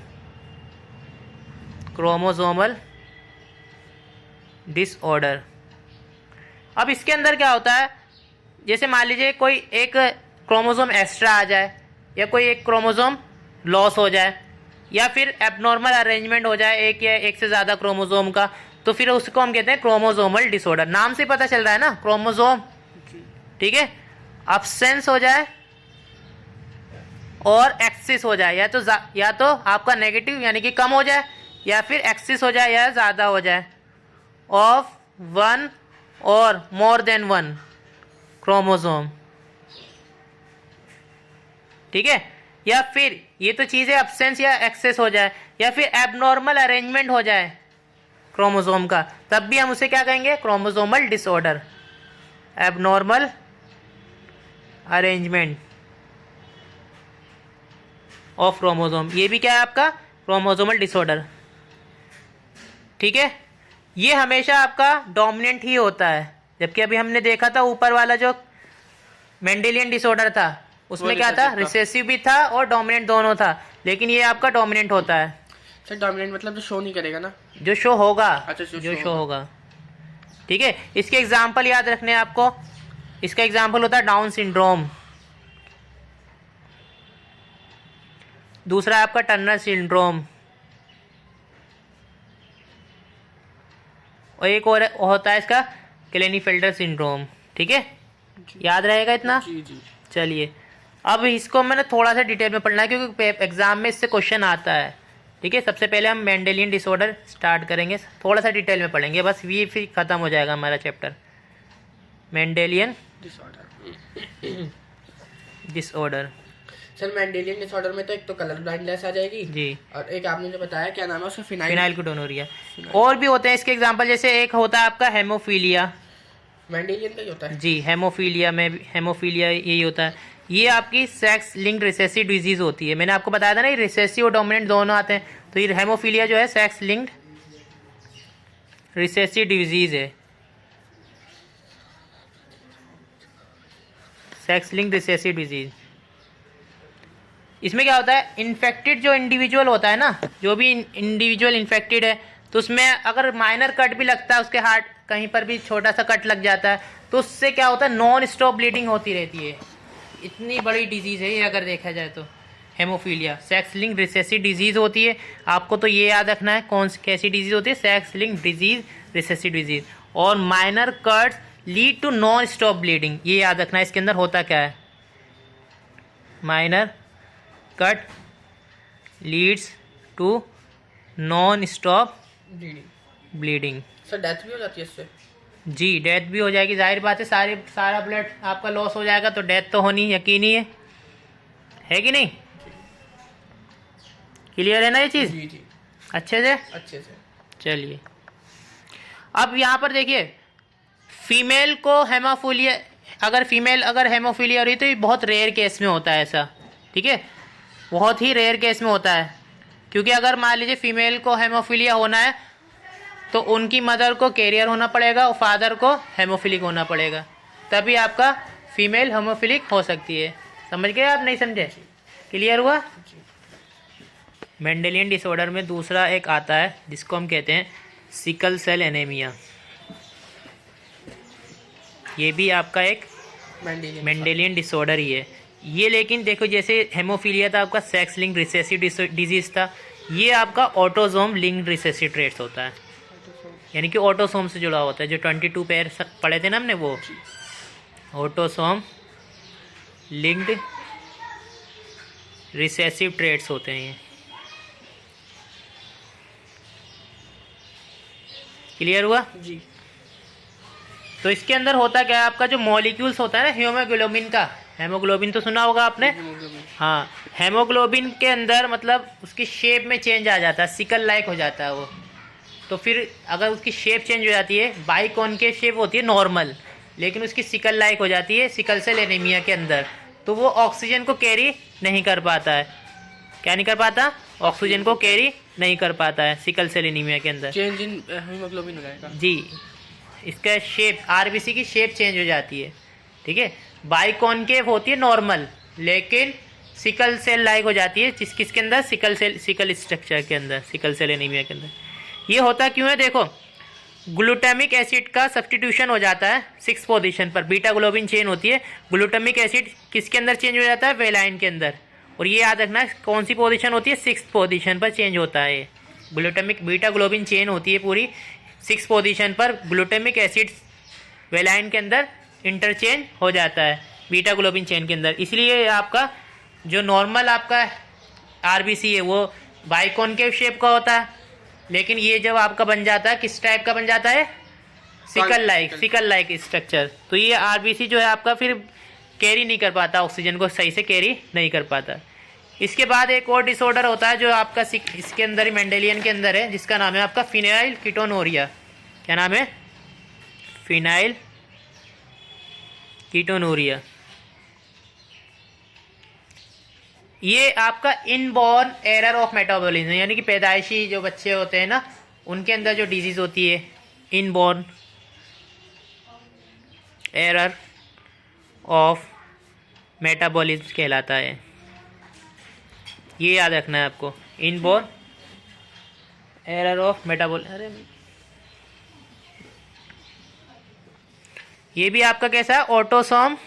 क्रोमोसोमल डिसऑर्डर। अब इसके अंदर क्या होता है, जैसे मान लीजिए कोई एक क्रोमोसोम एक्स्ट्रा आ जाए, या कोई एक क्रोमोसोम लॉस हो जाए, या फिर एबनॉर्मल अरेंजमेंट हो जाए एक या एक से ज़्यादा क्रोमोसोम का, तो फिर उसको हम कहते हैं क्रोमोसोमल डिसऑर्डर। नाम से पता चल रहा है ना, क्रोमोसोम, ठीक है। अब्सेंस हो जाए और एक्सिस हो जाए, या तो आपका नेगेटिव यानी कि कम हो जाए, या फिर एक्सिस हो जाए या ज़्यादा हो जाए, ऑफ वन और मोर देन वन क्रोमोसोम, ठीक है। या फिर ये तो चीज़ें अब्सेंस या एक्सेस हो जाए, या फिर एबनॉर्मल अरेंजमेंट हो जाए क्रोमोसोम का, तब भी हम उसे क्या कहेंगे? Chromosomal disorder, abnormal arrangement, of chromosome, ये भी क्या है आपका क्रोमोसोमल डिसऑर्डर। ठीक है, ये हमेशा आपका डोमिनेंट ही होता है, जबकि अभी हमने देखा था ऊपर वाला जो मेंडेलियन डिसऑर्डर था उसमें क्या था, रिसेसिव भी था और डोमिनेंट दोनों था, लेकिन ये आपका डोमिनेंट होता है। सर डोमिनेंट मतलब जो शो नहीं करेगा ना, जो शो होगा, अच्छा जो शो होगा। ठीक है, इसके एग्जाम्पल याद रखने हैं आपको। इसका एग्जाम्पल होता है डाउन सिंड्रोम, दूसरा आपका टर्नर सिंड्रोम, और एक और होता है इसका क्लेनीफेल्टर सिंड्रोम। ठीक है, याद रहेगा इतना। जी जी। चलिए, अब इसको मैंने थोड़ा सा डिटेल में पढ़ना है क्योंकि एग्जाम में इससे क्वेश्चन आता है। ठीक है, सबसे पहले हम मेंडेलियन डिसऑर्डर स्टार्ट करेंगे, थोड़ा सा डिटेल में पढ़ेंगे बस, ये फिर खत्म हो जाएगा हमारा chapter. Mendelian disorder. Sir Mendelian disorder में तो एक तो कलर ब्लाइंडनेस आ जाएगी जी, और एक आपने जो बताया क्या नाम है उसका, फिनाइलकीटोनुरिया। और भी होते हैं इसके एग्जांपल, जैसे एक होता है आपका हेमोफीलिया। मेंडेलियन का ही होता है जी, हेमोफीलिया में हेमोफीलिया यही होता है। ये आपकी सेक्स लिंक्ड रिसेसिव डिजीज होती है। मैंने आपको बताया था ना, ये रिसेसिव और डोमिनेंट दोनों आते हैं, तो ये हेमोफीलिया जो है सेक्स लिंक्ड रिसेसिव डिजीज है। सेक्स लिंक्ड रिसेसिव डिजीज, इसमें क्या होता है, इन्फेक्टेड जो इंडिविजुअल होता है ना, जो भी इंडिविजुअल इन्फेक्टेड है, तो उसमें अगर माइनर कट भी लगता है, उसके हार्ट कहीं पर भी छोटा सा कट लग जाता है, तो उससे क्या होता है, नॉन स्टॉप ब्लीडिंग होती रहती है। इतनी बड़ी डिजीज़ है ये अगर देखा जाए तो। Haemophilia sex linked recessive disease होती है। आपको तो ये याद रखना है कौन सी कैसी डिजीज़ होती है, sex linked disease recessive disease. और minor cuts lead to non stop bleeding, ये याद रखना है। इसके अंदर होता क्या है, minor cut leads to non stop bleeding. सर डेथ भी हो जाती है इससे? जी, डेथ भी हो जाएगी, जाहिर बात है, सारा ब्लड आपका लॉस हो जाएगा तो डेथ तो होनी यकीनी है कि नहीं। क्लियर है ना ये चीज़? जी जी, अच्छे से। चलिए, अब यहाँ पर देखिए, फीमेल को हेमोफीलिया, अगर हेमोफीलिया हो रही तो ये बहुत रेयर केस में होता है ऐसा। ठीक है, बहुत ही रेयर केस में होता है, क्योंकि अगर मान लीजिए फीमेल को हेमोफीलिया होना है तो उनकी मदर को कैरियर होना पड़ेगा और फादर को हेमोफिलिक होना पड़ेगा, तभी आपका फीमेल हेमोफिलिक हो सकती है। समझ गए आप, नहीं समझे? क्लियर हुआ? मेंडेलियन डिसऑर्डर में दूसरा एक आता है जिसको हम कहते हैं सिकल सेल एनीमिया। ये भी आपका एक मेंडेलियन डिसऑर्डर ही है ये। लेकिन देखो, जैसे हेमोफीलिया था आपका सेक्स लिंक्ड रिसेसिव डिजीज था, ये आपका ऑटोसोम लिंक्ड रिसेसिव ट्रेट्स होता है, यानी कि ऑटोसोम से जुड़ा होता है। जो 22 पेयर पढ़े थे ना हमने, वो ऑटोसोम लिंक्ड रिसेसिव ट्रेट्स होते हैं ये। क्लियर हुआ जी। तो इसके अंदर होता क्या है, आपका जो मॉलिक्यूल्स होता है ना हीमोग्लोबिन का, हेमोग्लोबिन तो सुना होगा आपने। हाँ, हेमोग्लोबिन के अंदर मतलब उसकी शेप में चेंज आ जाता है, सिकल लाइक हो जाता है वो। तो फिर अगर उसकी शेप चेंज हो जाती है, बाइकॉनकेव शेप होती है नॉर्मल, लेकिन उसकी सिकल लाइक हो जाती है सिकल सेल एनीमिया के अंदर, तो वो ऑक्सीजन को कैरी नहीं कर पाता है। क्या नहीं कर पाता? ऑक्सीजन को कैरी नहीं कर पाता है सिकल सेल एनीमिया के अंदर। चेंज इन हीमोग्लोबिन हो जाएगा। जी, इसका शेप, आरबीसी की शेप चेंज हो जाती है। ठीक है, बाइकॉनकेव होती है नॉर्मल, लेकिन सिकल सेल लाइक हो जाती है किसके अंदर, सिकल स्ट्रक्चर के अंदर, सिकल सेल एनीमिया के अंदर। ये होता क्यों है, देखो, ग्लूटामिक एसिड का सब्स्टिट्यूशन हो जाता है 6 पोजीशन पर, बीटा ग्लोबिन चेन होती है, ग्लूटामिक एसिड किसके अंदर चेंज हो जाता है, वेलाइन के अंदर। और ये याद रखना कौन सी पोजीशन होती है, 6 पोजीशन पर चेंज होता है। ग्लूटामिक बीटा ग्लोबिन चेन होती है पूरी 6 पोजीशन पर, ग्लूटामिक एसिड वेलाइन के अंदर इंटरचेंज हो जाता है बीटा ग्लोबिन चेन के अंदर। इसलिए आपका जो नॉर्मल आपका आरबीसी है वो बाइकॉनकेव शेप का होता है, लेकिन ये जब आपका बन जाता है किस टाइप का बन जाता है, सिकल लाइक स्ट्रक्चर। तो ये आरबीसी जो है आपका फिर कैरी नहीं कर पाता, ऑक्सीजन को सही से कैरी नहीं कर पाता। इसके बाद एक और डिसऑर्डर होता है जो आपका इसके अंदर ही मेंडेलियन के अंदर है, जिसका नाम है आपका फिनाइल कीटोनूरिया। क्या नाम है? Phenyl ketonuria. ये आपका इनबॉर्न एरर ऑफ मेटाबॉलिज्म, यानी कि पैदाइशी जो बच्चे होते हैं ना, उनके अंदर जो डिजीज़ होती है, इनबॉर्न एरर ऑफ मेटाबॉलिज्म कहलाता है। ये याद रखना है आपको, इनबॉर्न एरर ऑफ मेटाबॉलिज्म। ये भी आपका कैसा है, ऑटोसोम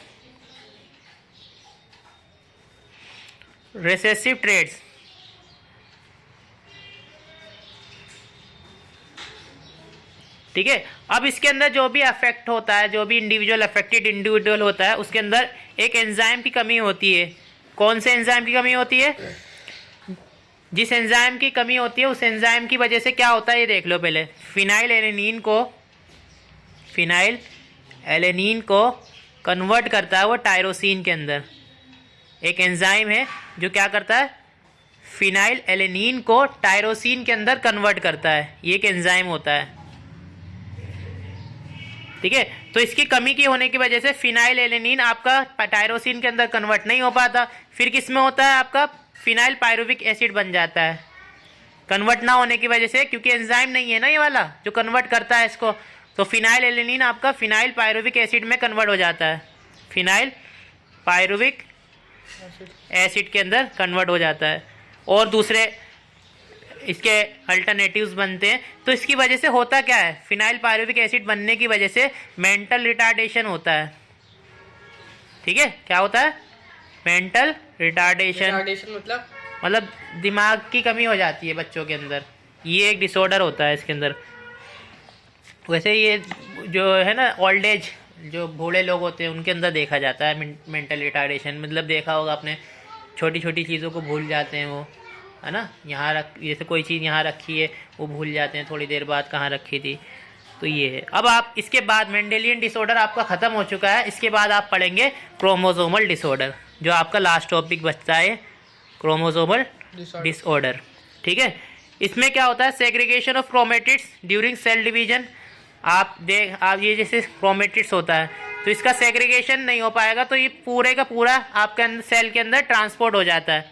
रिसेसिव ट्रेड्स। ठीक है। अब इसके अंदर जो भी अफेक्ट होता है, जो भी इंडिविजुअल अफेक्टेड इंडिविजुअल होता है, उसके अंदर एक एंजाइम की कमी होती है। कौन से एंजाइम की कमी होती है? जिस एंजाइम की कमी होती है उस एंजाइम की वजह से क्या होता है ये देख लो पहले। फिनाइल एलेनिन को कन्वर्ट करता है वो टायरोसिन के अंदर। एक एंजाइम है जो क्या करता है, फिनाइल एलेनिन को टायरोसिन के अंदर कन्वर्ट करता है। ये एक एंजाइम होता है। ठीक है। तो इसकी कमी की होने की वजह से फिनाइल एलेनिन आपका टायरोसिन के अंदर कन्वर्ट नहीं हो पाता। फिर किस में होता है, आपका फिनाइल पायरुविक एसिड बन जाता है। कन्वर्ट ना होने की वजह से, क्योंकि एंजाइम नहीं है ना ये वाला जो कन्वर्ट करता है इसको, तो फिनाइल एलेनिन आपका फिनाइल पायरुविक एसिड में कन्वर्ट हो जाता है। फिनाइल पायरुविक एसिड के अंदर कन्वर्ट हो जाता है और दूसरे इसके अल्टरनेटिव्स बनते हैं। तो इसकी वजह से होता क्या है, फिनाइल पायरुविक एसिड बनने की वजह से मेंटल रिटार्डेशन होता है। ठीक है। क्या होता है? मेंटल रिटार्डेशन मतलब दिमाग की कमी हो जाती है बच्चों के अंदर। ये एक डिसऑर्डर होता है इसके अंदर। वैसे ये जो है ना ओल्ड एज, जो बूढ़े लोग होते हैं उनके अंदर देखा जाता है मेंटल रिटार्डेशन। मतलब देखा होगा आपने, छोटी छोटी चीज़ों को भूल जाते हैं वो, है ना। यहाँ जैसे कोई चीज़ यहाँ रखी है वो भूल जाते हैं थोड़ी देर बाद कहाँ रखी थी। तो ये है। अब आप इसके बाद मेंडेलियन डिसऑर्डर आपका ख़त्म हो चुका है। इसके बाद आप पढ़ेंगे क्रोमोसोमल डिसऑर्डर, जो आपका लास्ट टॉपिक बचता है, क्रोमोसोमल डिसऑर्डर। ठीक है। इसमें क्या होता है, segregation of chromatids during cell division. आप ये जैसे क्रोमेटिड्स होता है तो इसका सेग्रीगेशन नहीं हो पाएगा, तो ये पूरे का पूरा आपके अंदर सेल के अंदर ट्रांसपोर्ट हो जाता है।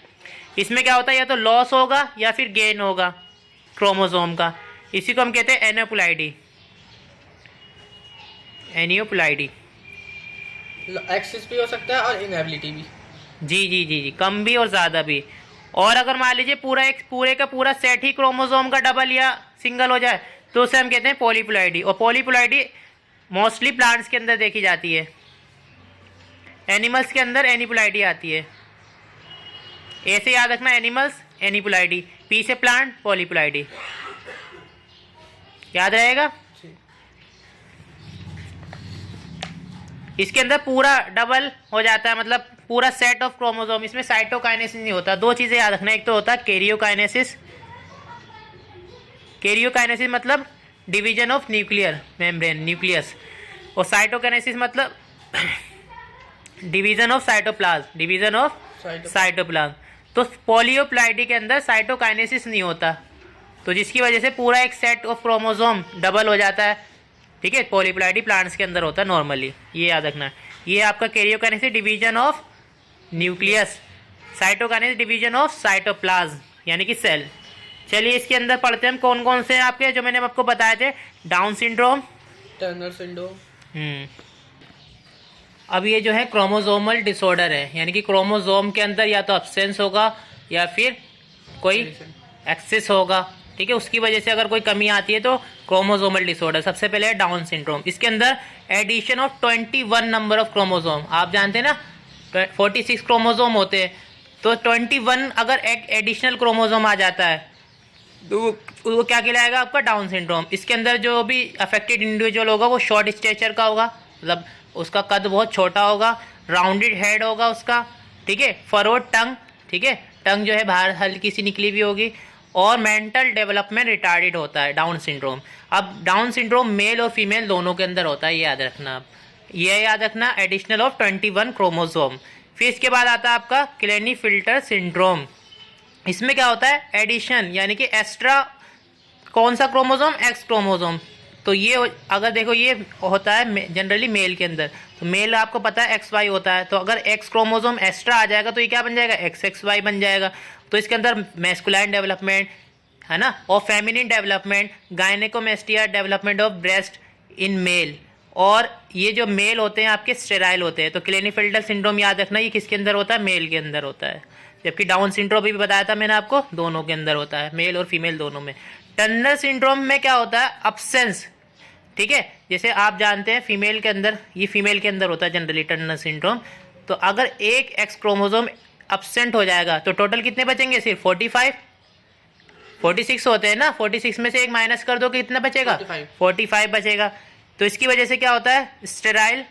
इसमें क्या होता है, या तो लॉस होगा या फिर गेन होगा क्रोमोसोम का। इसी को हम कहते हैं एनियोप्लाइडी। एक्सिस भी हो सकता है और इनएबिलिटी भी। जी जी जी जी, कम भी और ज़्यादा भी। और अगर मान लीजिए पूरे का पूरा सेट ही क्रोमोसोम का डबल या सिंगल हो जाए तो उसे हम कहते हैं पॉलीप्लॉइडी। और पॉलीप्लॉइडी मोस्टली प्लांट्स के अंदर देखी जाती है। एनिमल्स के अंदर एनिप्लॉइडी आती है। ऐसे याद रखना, एनिमल्स एनिप्लॉइडी, पी से प्लांट पॉलीप्लॉइडी, याद रहेगा। इसके अंदर पूरा डबल हो जाता है, मतलब पूरा सेट ऑफ क्रोमोसोम। इसमें साइटोकाइनेसिस नहीं होता। दो चीज़ें याद रखना, एक तो होता है कैरियोकाइनेसिस। कैरियोकाइनेसिस मतलब division of nuclear membrane, nucleus. और साइटोकाइनेसिस मतलब डिवीजन ऑफ साइटोप्लाज्म। तो पॉलीप्लॉइडी के अंदर साइटोकाइनेसिस नहीं होता, तो जिसकी वजह से पूरा एक सेट ऑफ क्रोमोसोम डबल हो जाता है। ठीक है। पॉलीप्लॉइडी प्लांट्स के अंदर होता है नॉर्मली, ये याद रखना। ये आपका karyokinesis division of nucleus, cytokinesis division of cytoplasm यानी कि सेल। चलिए इसके अंदर पढ़ते हैं हम कौन कौन से आपके, जो मैंने आपको बताए थे। Down syndrome, Turner syndrome. अब ये जो है क्रोमोसोमल डिसऑर्डर है, यानी कि क्रोमोसोम के अंदर या तो एब्सेंस होगा या फिर कोई एक्सेस होगा। ठीक है। उसकी वजह से अगर कोई कमी आती है तो क्रोमोसोमल डिसऑर्डर। सबसे पहले है डाउन सिंड्रोम। इसके अंदर addition of 21 number of chromosome. आप जानते हैं ना 46 क्रोमोसोम होते हैं, तो 21 अगर एक एडिशनल क्रोमोसोम आ जाता है तो वो क्या कहलाएगा, आपका डाउन सिंड्रोम। इसके अंदर जो भी अफेक्टेड इंडिविजुअल होगा वो शॉर्ट स्टेचर का होगा, मतलब उसका कद बहुत छोटा होगा, राउंडेड हेड होगा उसका। ठीक है। फरोड टंग, ठीक है, टंग जो है बाहर हल्की सी निकली भी होगी। और मेंटल डेवलपमेंट रिटार्डेड होता है डाउन सिंड्रोम। अब डाउन सिंड्रोम मेल और फीमेल दोनों के अंदर होता है, ये याद रखना। आप ये याद रखना, एडिशनल ऑफ 21 क्रोमोसोम। फिर इसके बाद आता है आपका क्लेनीफिल्टर सिंड्रोम। इसमें क्या होता है, एडिशन यानी कि एक्स्ट्रा कौन सा क्रोमोसोम, एक्स क्रोमोसोम। तो ये अगर देखो ये होता है जनरली मेल के अंदर, तो मेल आपको पता है एक्स वाई होता है, तो अगर एक्स क्रोमोसोम एक्स्ट्रा आ जाएगा तो ये क्या बन जाएगा, एक्स एक्स वाई बन जाएगा। तो इसके अंदर मैस्कुलाइन डेवलपमेंट है ना, और feminine development, gynaecomastia development of breast in male, और ये जो मेल होते हैं आपके स्टेराइल होते हैं। तो क्लेनीफेल्टर सिंड्रोम याद रखना ये किसके अंदर होता है, मेल के अंदर होता है। जबकि डाउन सिंड्रोम भी बताया था मैंने आपको, दोनों के अंदर होता है, मेल और फीमेल दोनों में। टर्नर सिंड्रोम में क्या होता है, अब्सेंस, ठीक है। जैसे आप जानते हैं फीमेल के अंदर, ये फीमेल के अंदर होता है जनरली टर्नर सिंड्रोम। तो अगर एक एक्स क्रोमोसोम अब्सेंट हो जाएगा तो टोटल कितने बचेंगे, सिर्फ 45, 46 होते हैं ना, 46 में से एक माइनस कर दो कितना बचेगा, 45 बचेगा। तो इसकी वजह से क्या होता है, स्टेराइल,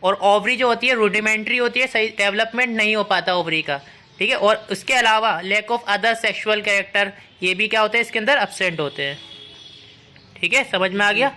और ओवरी जो होती है रूडिमेंट्री होती है, सही डेवलपमेंट नहीं हो पाता ओवरी का, ठीक है। और उसके अलावा lack of other sexual character, ये भी क्या होते हैं इसके अंदर, अब्सेंट होते हैं, ठीक है। समझ में आ गया।